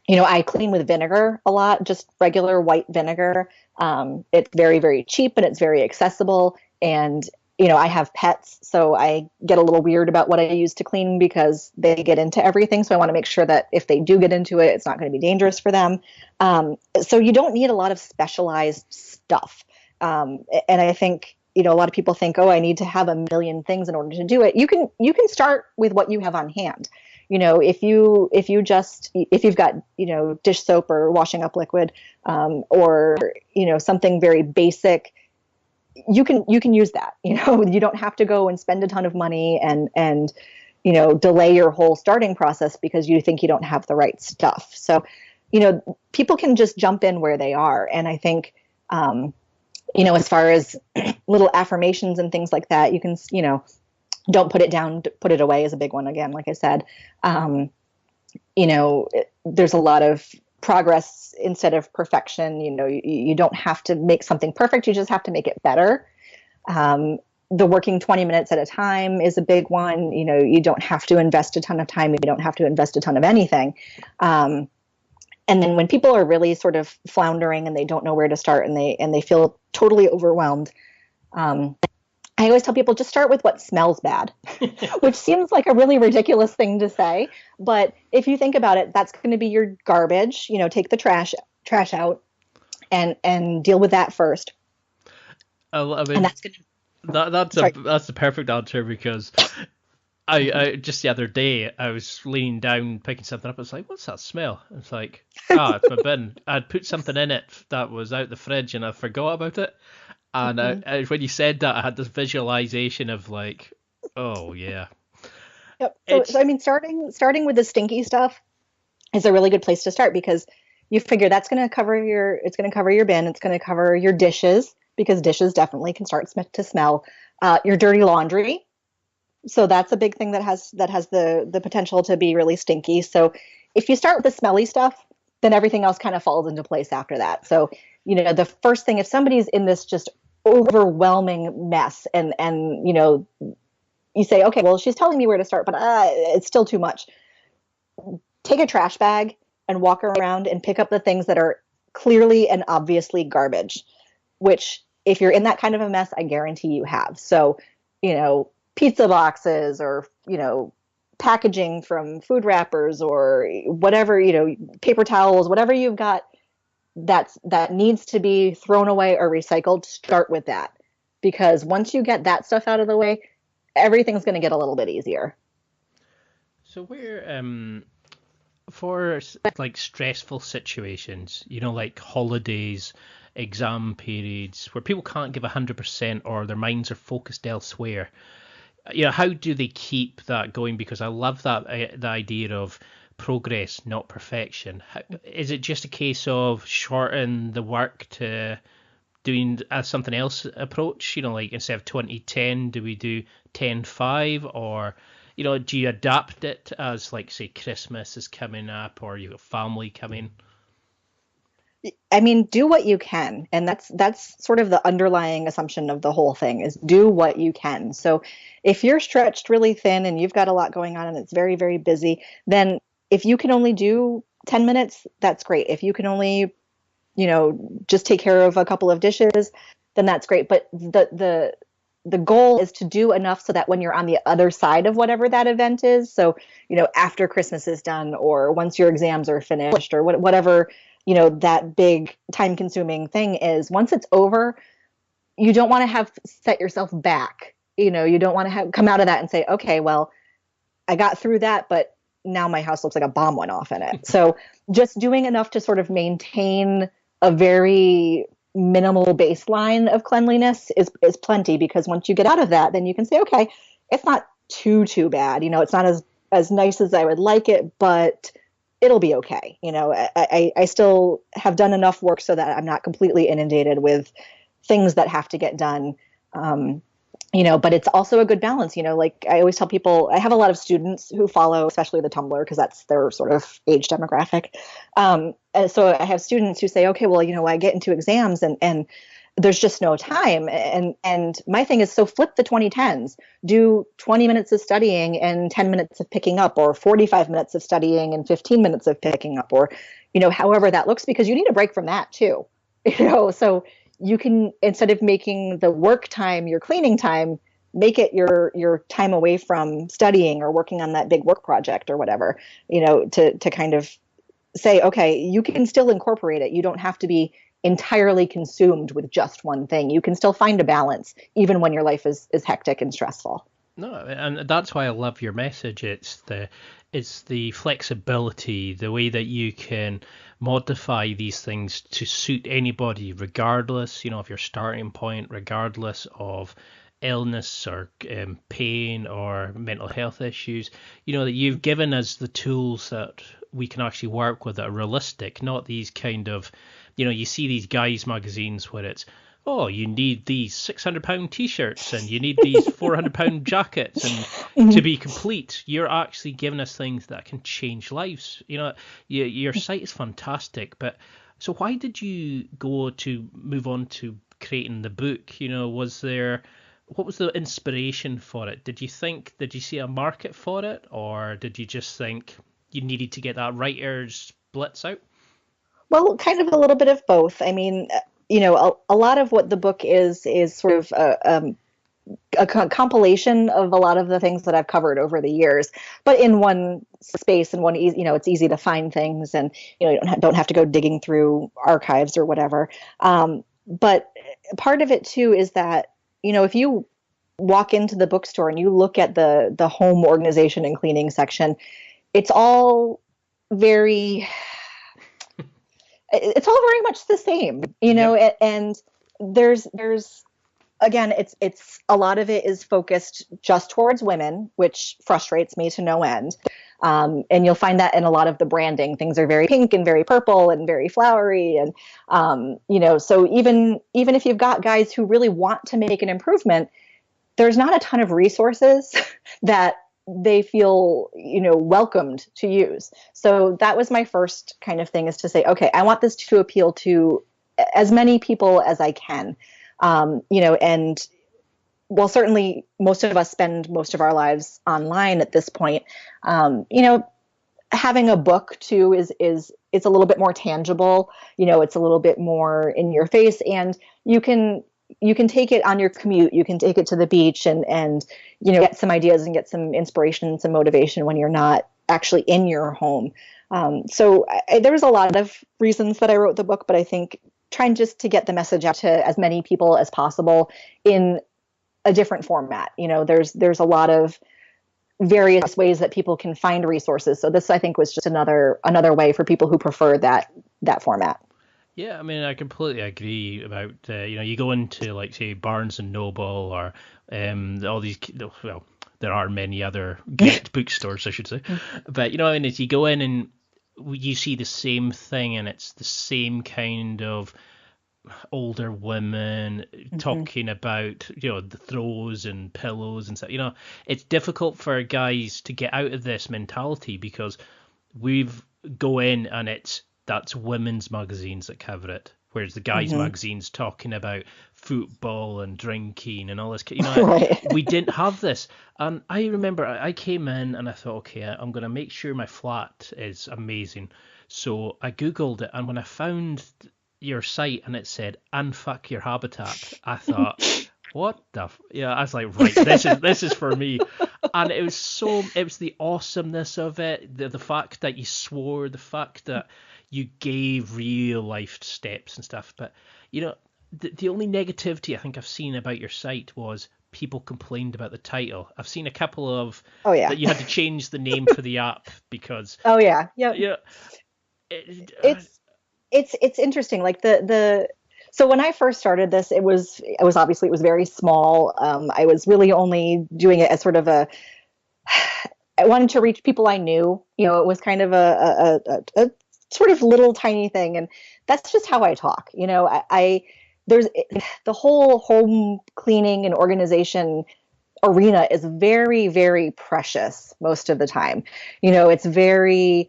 I clean with vinegar a lot, just regular white vinegar. It's very, very cheap and it's very accessible. And, I have pets, so I get a little weird about what I use to clean because they get into everything. So I want to make sure that if they do get into it, it's not going to be dangerous for them. So you don't need a lot of specialized stuff. And I think, a lot of people think, oh, I need to have a million things in order to do it. You can start with what you have on hand. If you've got, dish soap or washing up liquid, or, something very basic, you can use that. You don't have to go and spend a ton of money and delay your whole starting process because you think you don't have the right stuff. So, people can just jump in where they are. And I think, as far as little affirmations and things like that, you can, don't put it down, put it away is a big one. Again, like I said, there's a lot of progress instead of perfection. You don't have to make something perfect. You just have to make it better. The working 20 minutes at a time is a big one. You don't have to invest a ton of time. You don't have to invest a ton of anything. And then when people are really sort of floundering and they don't know where to start and they feel totally overwhelmed, I always tell people just start with what smells bad, which seems like a really ridiculous thing to say. But if you think about it, that's going to be your garbage. Take the trash out and deal with that first. I mean, and that's going to that's the perfect answer, because I just the other day I was leaning down picking something up. I was like, "What's that smell?" It's like, it's my bin. I'd put something in it that was out the fridge and I forgot about it. And when you said that, I had this visualization of like, oh yeah. Yep. So I mean, starting with the stinky stuff is a really good place to start, because you figure that's going to cover it's going to cover your bin, it's going to cover your dishes, because dishes definitely can start to smell. Your dirty laundry. So that's a big thing that has the potential to be really stinky. So if you start with the smelly stuff, then everything else kind of falls into place after that. So, the first thing, if somebody's in this just overwhelming mess and you say, okay, well, she's telling me where to start, but it's still too much. Take a trash bag and walk around and pick up the things that are clearly and obviously garbage, which if you're in that kind of a mess, I guarantee you have. So, pizza boxes or, packaging from food wrappers or whatever, paper towels, whatever you've got that needs to be thrown away or recycled, start with that. Because once you get that stuff out of the way, everything's going to get a little bit easier. So for like stressful situations, like holidays, exam periods, where people can't give 100% or their minds are focused elsewhere, how do they keep that going? Because I love that the idea of progress, not perfection. Is it just a case of shorten the work to doing something else approach? Like instead of 20-10, do we do 10-5, or do you adapt it as, like, say Christmas is coming up or you have family coming? I mean, do what you can. And that's sort of the underlying assumption of the whole thing, is do what you can. So if you're stretched really thin and you've got a lot going on and it's very, very busy, then if you can only do 10 minutes, that's great. If you can only, just take care of a couple of dishes, then that's great. But the goal is to do enough so that when you're on the other side of whatever that event is, so, after Christmas is done or once your exams are finished or whatever, that big time consuming thing is, once it's over, you don't want to have set yourself back. You don't want to come out of that and say, okay, well, I got through that, but now my house looks like a bomb went off in it. So just doing enough to sort of maintain a very minimal baseline of cleanliness is plenty, because once you get out of that, then you can say, okay, it's not too bad. It's not as nice as I would like it, but it'll be okay. I still have done enough work so that I'm not completely inundated with things that have to get done. But it's also a good balance. Like I always tell people, I have a lot of students who follow, especially the Tumblr, because that's their sort of age demographic. And so I have students who say, okay, well, I get into exams and there's just no time. And my thing is, so flip the 2010s, do 20 minutes of studying and 10 minutes of picking up, or 45 minutes of studying and 15 minutes of picking up, or, however that looks, because you need a break from that too. So you can, instead of making the work time your cleaning time, make it your time away from studying or working on that big work project or whatever, to kind of say, okay, you can still incorporate it. You don't have to be entirely consumed with just one thing. You can still find a balance even when your life is hectic and stressful. No, and that's why I love your message. It's the flexibility, the way that you can modify these things to suit anybody, regardless, of your starting point, regardless of illness or pain or mental health issues. That you've given us the tools that we can actually work with that are realistic, not these kind of, you see these guys magazines where it's, oh, you need these £600 t-shirts and you need these £400 jackets, and to be complete, you're actually giving us things that can change lives. Your site is fantastic, but so why did you move on to creating the book? What was the inspiration for it? Did you see a market for it, or did you just think you needed to get that writer's blitz out? Well, kind of a little bit of both. I mean, a lot of what the book is sort of a compilation of a lot of the things that I've covered over the years, but in one space and one easy, it's easy to find things, and you don't have to go digging through archives or whatever. But part of it too is that, if you walk into the bookstore and you look at the home organization and cleaning section, it's all very much the same, yep. And there's again, it's a lot of it is focused just towards women, which frustrates me to no end. And you'll find that in a lot of the branding. Things are very pink and very purple and very flowery. And, so even if you've got guys who really want to make an improvement, there's not a ton of resources that they feel, welcomed to use. So that was my first kind of thing, is to say, okay, I want this to appeal to as many people as I can. And well, certainly most of us spend most of our lives online at this point. Having a book too is it's a little bit more tangible. It's a little bit more in your face, and you can take it on your commute. You can take it to the beach and get some ideas and get some inspiration and some motivation when you're not actually in your home. So there was a lot of reasons that I wrote the book, but I think trying just to get the message out to as many people as possible in a different format. There's a lot of various ways that people can find resources. So this, I think, was just another way for people who prefer that format. Yeah, I mean, I completely agree about, you go into, like, say, Barnes and Noble or all these, well, there are many other great bookstores, I should say. But, as you go in and you see the same thing, and it's the same kind of older women talking about, the throws and pillows and stuff. It's difficult for guys to get out of this mentality, because we've go in and that's women's magazines that cover it, whereas the guys' magazines talking about football and drinking and all this. Right. We didn't have this. And I remember I came in and I thought, okay, I'm going to make sure my flat is amazing. So I Googled it, and when I found your site and it said "unfuck your habitat," I thought, what the I was like, right, this is for me. And it was the awesomeness of it, the fact that you swore, the fact that you gave real life steps and stuff. But the only negativity I think I've seen about your site was people complained about the title. I've seen a couple of that you had to change the name for the app because it's interesting. Like so when I first started this, it was obviously, it was very small. I was really only doing it as sort of I wanted to reach people I knew. It was kind of a sort of little tiny thing, and that's just how I talk. There's the whole home cleaning and organization arena is very, very precious most of the time. It's very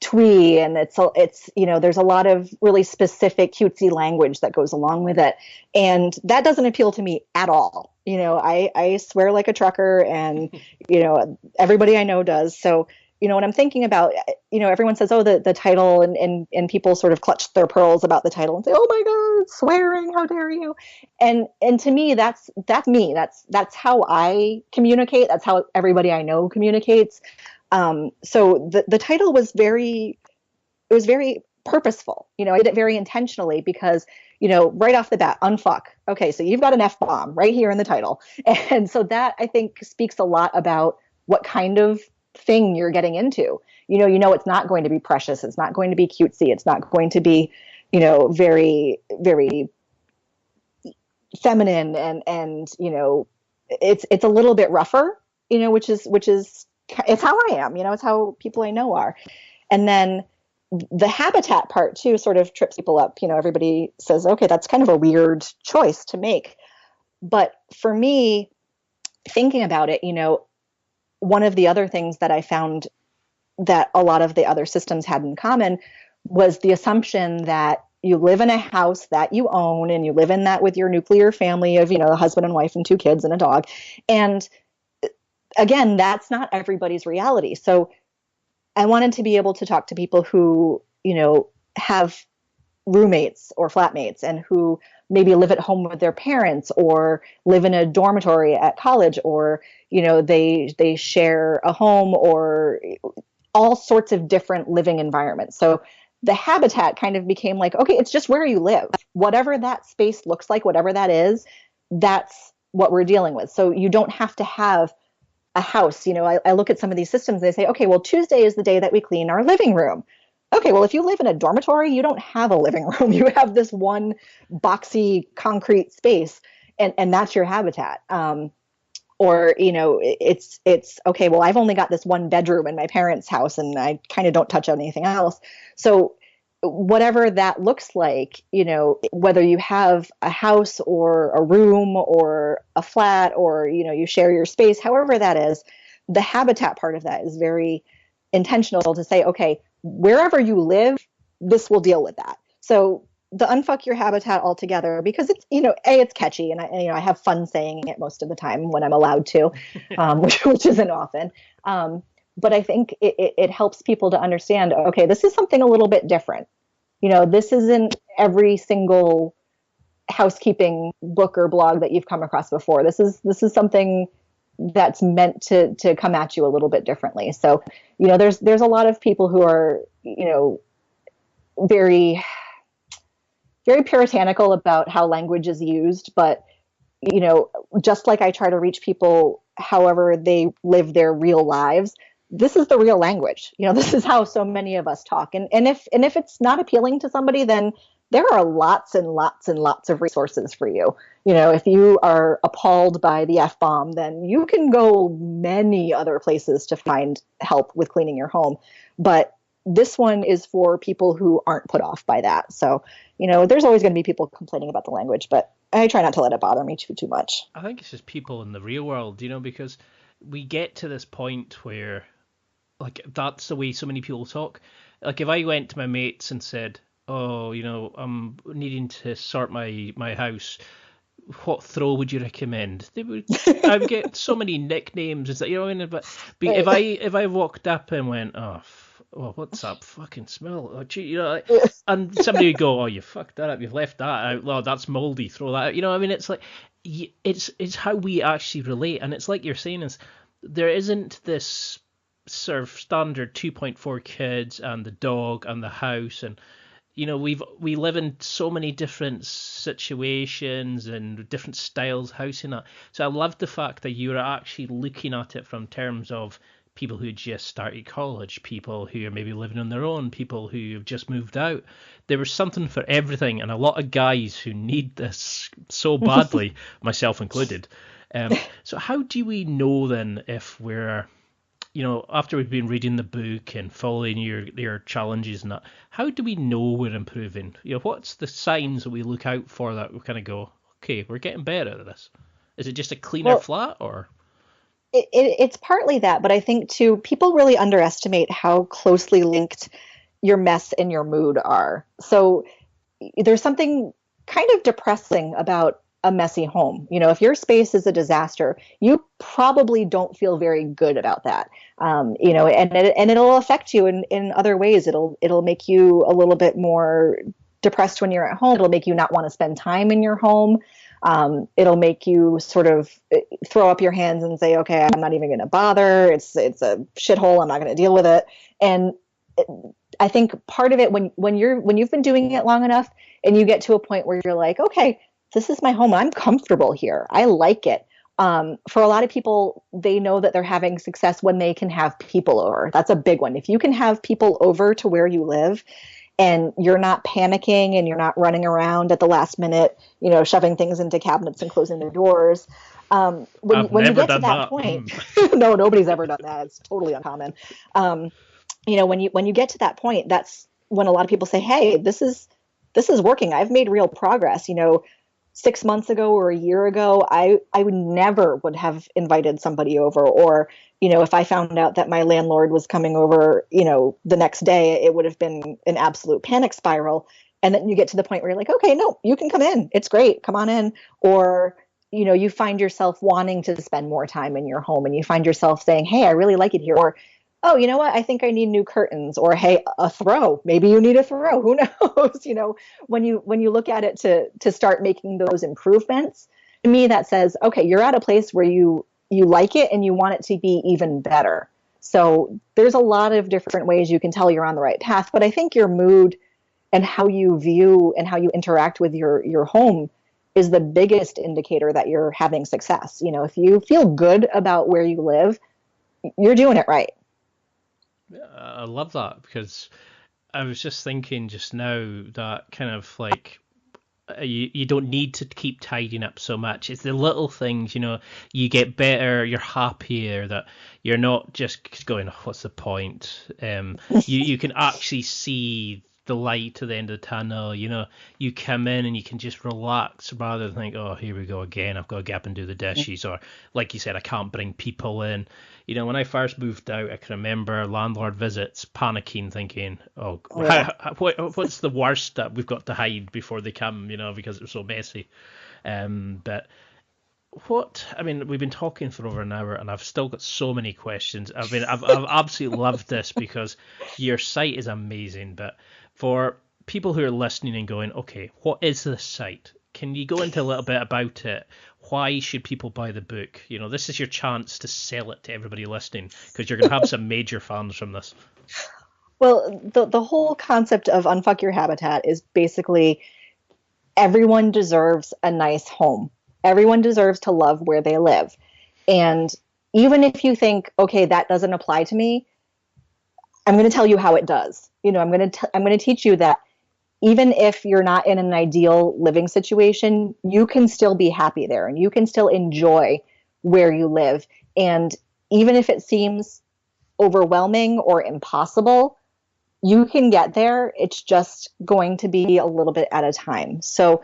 twee, and it's there's a lot of really specific cutesy language that goes along with it, and that doesn't appeal to me at all. I swear like a trucker, and everybody I know does. So when I'm thinking about, everyone says, oh, the title, and people sort of clutch their pearls about the title and say, oh my God, swearing, how dare you? And to me, that's me. That's how I communicate. That's how everybody I know communicates. So the title was very purposeful. I did it very intentionally because, right off the bat, unfuck. Okay, so you've got an F-bomb right here in the title. And so that, I think, speaks a lot about what kind of thing you're getting into. It's not going to be precious. It's not going to be cutesy. It's not going to be, very, very feminine, and it's a little bit rougher, which is it's how I am. It's how people I know are. And then the habitat part too sort of trips people up. Everybody says, okay, that's kind of a weird choice to make. But for me, thinking about it, one of the other things that I found that a lot of the other systems had in common was the assumption that you live in a house that you own, and you live in that with your nuclear family of, a husband and wife and 2 kids and a dog. And again, that's not everybody's reality. So I wanted to be able to talk to people who, have roommates or flatmates, and who maybe live at home with their parents, or live in a dormitory at college, or, they share a home, or all sorts of different living environments. So the habitat kind of became like, okay, it's just where you live. Whatever that space looks like, whatever that is, that's what we're dealing with. So you don't have to have a house. I look at some of these systems, they say, okay, well, Tuesday is the day that we clean our living room. Okay, well, if you live in a dormitory, you don't have a living room. You have this one boxy concrete space, and that's your habitat. Or, it's okay, well, I've only got this one bedroom in my parents' house, and I kind of don't touch anything else. So whatever that looks like, whether you have a house or a room or a flat, or, you share your space, however that is, the habitat part of that is very intentional to say, okay, wherever you live, this will deal with that. So the unfuck your habitat altogether, because it's, it's catchy, and I have fun saying it most of the time when I'm allowed to, which isn't often. But I think it helps people to understand, okay, this is something a little bit different. This isn't every single housekeeping book or blog that you've come across before. This is something that's meant to come at you a little bit differently. So, there's a lot of people who are, very, very puritanical about how language is used, but, just like I try to reach people however they live their real lives, this is the real language. This is how so many of us talk. And if it's not appealing to somebody, then there are lots and lots and lots of resources for you. If you are appalled by the F-bomb, then you can go many other places to find help with cleaning your home. But this one is for people who aren't put off by that. So, there's always going to be people complaining about the language, but I try not to let it bother me too much. I think it's just people in the real world, because we get to this point where, like, that's the way so many people talk. Like, if I went to my mates and said, oh, I'm needing to sort my house, what throw would you recommend? I would get so many nicknames and stuff, But if I walked up and went, what's that fucking smell? And somebody would go, oh, you fucked that up, you've left that out, oh, that's moldy, throw that out. It's like, it's how we actually relate. And it's like you're saying, is there isn't this sort of standard 2.4 kids and the dog and the house, and we live in so many different situations and different styles housing that. So I love the fact that you're actually looking at it from terms of people who just started college, people who are maybe living on their own, people who have just moved out. There was something for everything, and a lot of guys who need this so badly, myself included. So how do we know then if we're, after we've been reading the book and following your challenges and that, how do we know we're improving? What's the signs that we look out for that we kind of go, okay, we're getting better at this? Is it just a cleaner flat, or? It's partly that, but I think too, people really underestimate how closely linked your mess and your mood are. So there's something kind of depressing about a messy home. You know, if your space is a disaster, you probably don't feel very good about that. You know, and it'll affect you in other ways. It'll make you a little bit more depressed when you're at home. It'll make you not want to spend time in your home. It'll make you sort of throw up your hands and say, okay, I'm not even going to bother. It's a shithole. I'm not going to deal with it. And I think part of it, when you've been doing it long enough and you get to a point where you're like, okay, this is my home. I'm comfortable here. I like it. For a lot of people, they know that they're having success when they can have people over. That's a big one. If you can have people over to where you live and you're not panicking and you're not running around at the last minute, you know, shoving things into cabinets and closing their doors. When you get to that point, no, nobody's ever done that. It's totally uncommon. You know, when you get to that point, that's when a lot of people say, hey, this is working. I've made real progress. You know, 6 months ago or a year ago, I would have invited somebody over, or, you know, if I found out that my landlord was coming over, you know, the next day, it would have been an absolute panic spiral. And then you get to the point where you're like, okay, no, you can come in. It's great. Come on in. Or, you know, you find yourself wanting to spend more time in your home and you find yourself saying, hey, I really like it here. Or, oh, you know what? I think I need new curtains. Or, hey, a throw. Maybe you need a throw. Who knows? You know, when you look at it to start making those improvements, to me that says, okay, you're at a place where you like it and you want it to be even better. So there's a lot of different ways you can tell you're on the right path. But I think your mood and how you view and how you interact with your home is the biggest indicator that you're having success. You know, if you feel good about where you live, you're doing it right. I love that, because I was just thinking just now that kind of like you don't need to keep tidying up so much. It's the little things, you know, you get better, you're happier, that you're not just going, oh, what's the point? You can actually see the light to the end of the tunnel. You know, you come in and you can just relax rather than think, oh, here we go again, I've got to get up and do the dishes, or like you said, I can't bring people in. You know, when I first moved out, I can remember landlord visits, panicking, thinking, oh, what's the worst that we've got to hide before they come, you know, because it was so messy. But we've been talking for over an hour and I've still got so many questions. I've absolutely loved this because your site is amazing. But for people who are listening and going, okay, what is this site? Can you go into a little bit about it? Why should people buy the book? You know, this is your chance to sell it to everybody listening, because you're going to have some major fans from this. Well, the whole concept of Unfuck Your Habitat is basically everyone deserves a nice home. Everyone deserves to love where they live. And even if you think, okay, that doesn't apply to me, I'm going to tell you how it does. You know, I'm going to teach you that even if you're not in an ideal living situation, you can still be happy there and you can still enjoy where you live. And even if it seems overwhelming or impossible, you can get there. It's just going to be a little bit at a time. So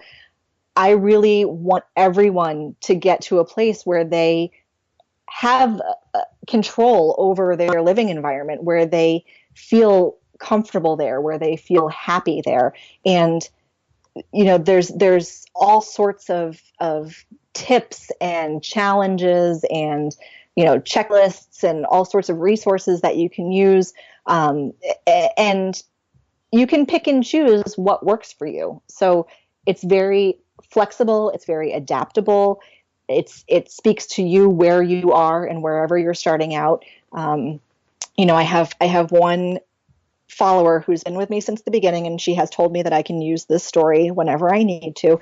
I really want everyone to get to a place where they have control over their living environment, where they feel comfortable there, where they feel happy there. And, you know, there's all sorts of tips and challenges and, you know, checklists and all sorts of resources that you can use. And you can pick and choose what works for you. So it's very flexible. It's very adaptable. It speaks to you where you are and wherever you're starting out. You know, I have one follower who's been with me since the beginning, and she has told me that I can use this story whenever I need to.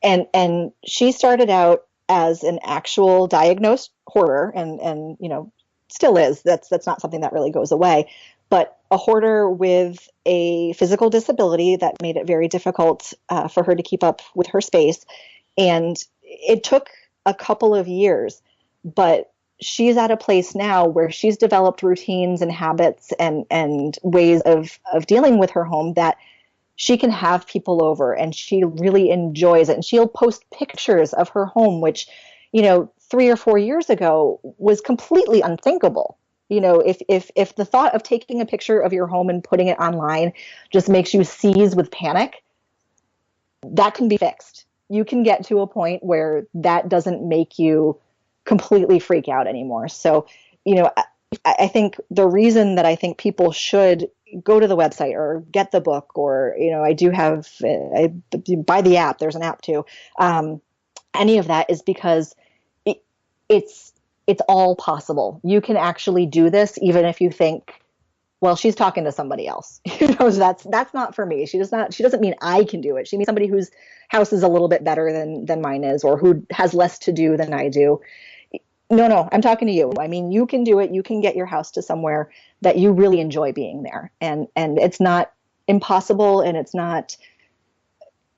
And she started out as an actual diagnosed hoarder, and you know, still is. That's not something that really goes away. But a hoarder with a physical disability that made it very difficult for her to keep up with her space. And it took a couple of years, but she's at a place now where she's developed routines and habits and ways of dealing with her home that she can have people over, and she really enjoys it. And she'll post pictures of her home, which, you know, 3 or 4 years ago was completely unthinkable. if the thought of taking a picture of your home and putting it online just makes you seize with panic, that can be fixed. You can get to a point where that doesn't make you completely freak out anymore. So, I think the reason that I think people should go to the website or get the book, or, I buy the app, there's an app too. Any of that is because it's all possible. You can actually do this, even if you think, well, she's talking to somebody else. That's not for me. She doesn't mean I can do it. She means somebody whose house is a little bit better than mine is, or who has less to do than I do. No, I'm talking to you. I mean, you can do it. You can get your house to somewhere that you really enjoy being there. And it's not impossible, and it's not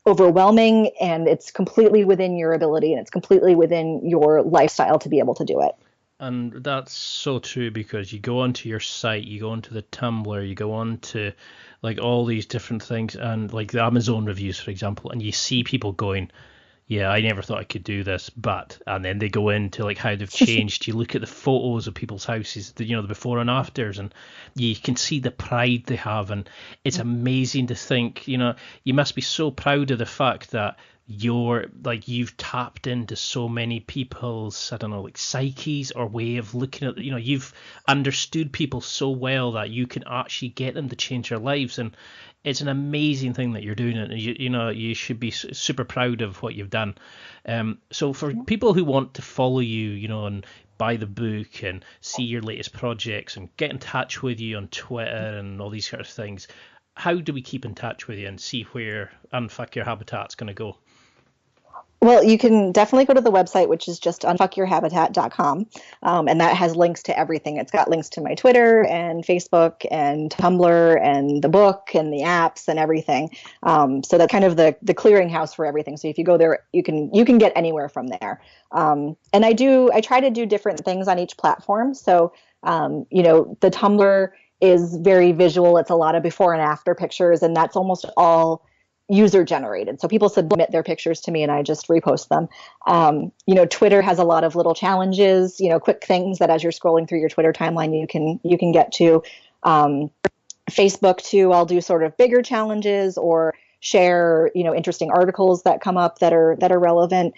overwhelming, and it's completely within your ability, and it's completely within your lifestyle to be able to do it. And that's so true, because you go onto your site, you go onto the Tumblr, you go on to like all these different things, and like the Amazon reviews, for example, and you see people going, yeah, I never thought I could do this, but, and then they go into like how they've changed. You look at the photos of people's houses, the before and afters, and you can see the pride they have, and it's amazing to think, you must be so proud of the fact that you've tapped into so many people's, I don't know, like psyches or way of looking at, you've understood people so well that you can actually get them to change their lives. And it's an amazing thing that you're doing, and you should be super proud of what you've done. So for people who want to follow you, and buy the book and see your latest projects and get in touch with you on Twitter and all these sort of things, how do we keep in touch with you and see where Unfuck Your Habitat's going to go? Well, you can definitely go to the website, which is just unfuckyourhabitat.com. And that has links to everything. It's got links to my Twitter and Facebook and Tumblr and the book and the apps and everything. So that's kind of the clearinghouse for everything. So if you go there, you can get anywhere from there. And I try to do different things on each platform. So, the Tumblr is very visual. It's a lot of before and after pictures, and that's almost all user generated. So people submit their pictures to me and I just repost them. Twitter has a lot of little challenges, quick things that as you're scrolling through your Twitter timeline, you can get to. Facebook too, I'll do sort of bigger challenges or share, interesting articles that come up that are relevant.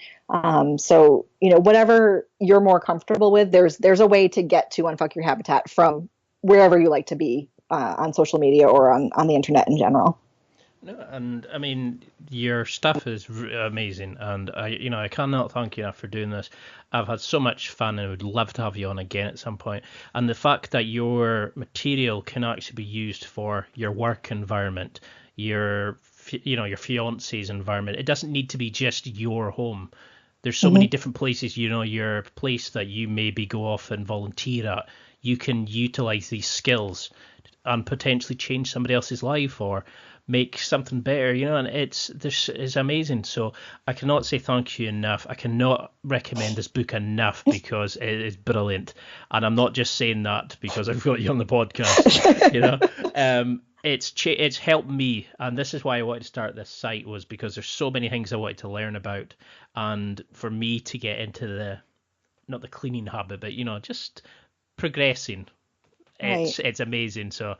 So, whatever you're more comfortable with, there's a way to get to Unfuck Your Habitat from wherever you like to be on social media or on the internet in general. No, and I mean, your stuff is amazing, and I cannot thank you enough for doing this. I've had so much fun, and would love to have you on again at some point. And the fact that your material can actually be used for your work environment, your fiance's environment. It doesn't need to be just your home. There's so many different places. Your place that you maybe go off and volunteer at. You can utilize these skills and potentially change somebody else's life or make something better, and this is amazing. So I cannot say thank you enough. I cannot recommend this book enough because it is brilliant. And I'm not just saying that because I've got you on the podcast, it's helped me. And this is why I wanted to start this site, was because there's so many things I wanted to learn about. And for me to get into not the cleaning habit, but, just progressing. It's amazing. So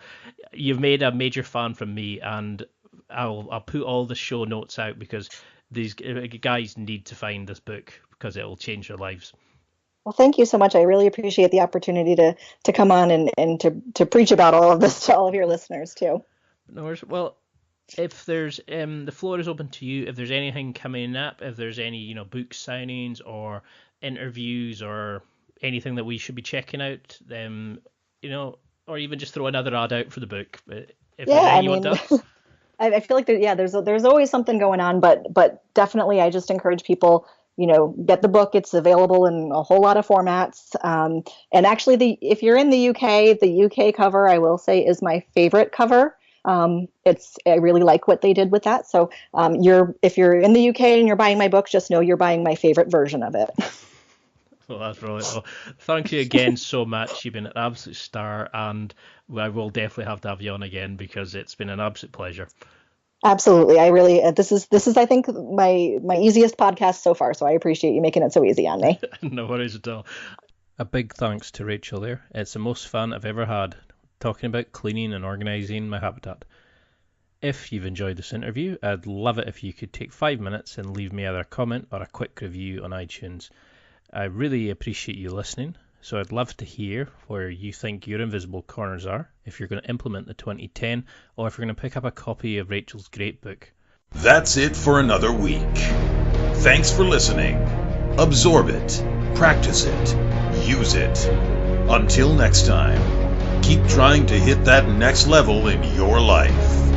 you've made a major fan from me, and I'll put all the show notes out because these guys need to find this book because it will change their lives. Well, thank you so much. I really appreciate the opportunity to come on and to preach about all of this to all of your listeners too. No worries. Well, if there's the floor is open to you. If there's anything coming up, if there's any book signings or interviews or anything that we should be checking out, or even just throw another ad out for the book. If anyone does. I feel like there's always something going on, but definitely I just encourage people, get the book. It's available in a whole lot of formats. And actually if you're in the UK cover, I will say, is my favorite cover. I really like what they did with that. So if you're in the UK and you're buying my book, just know you're buying my favorite version of it. Well, that's brilliant. Well, thank you again so much. You've been an absolute star, and I will definitely have to have you on again because it's been an absolute pleasure. Absolutely. I really, this is, I think, my easiest podcast so far. So I appreciate you making it so easy on me. No worries at all. A big thanks to Rachel there. It's the most fun I've ever had talking about cleaning and organising my habitat. If you've enjoyed this interview, I'd love it if you could take 5 minutes and leave me either a comment or a quick review on iTunes. I really appreciate you listening, so I'd love to hear where you think your invisible corners are, if you're going to implement the 2010, or if you're going to pick up a copy of Rachel's great book. That's it for another week. Thanks for listening. Absorb it, practice it, use it. Until next time, keep trying to hit that next level in your life.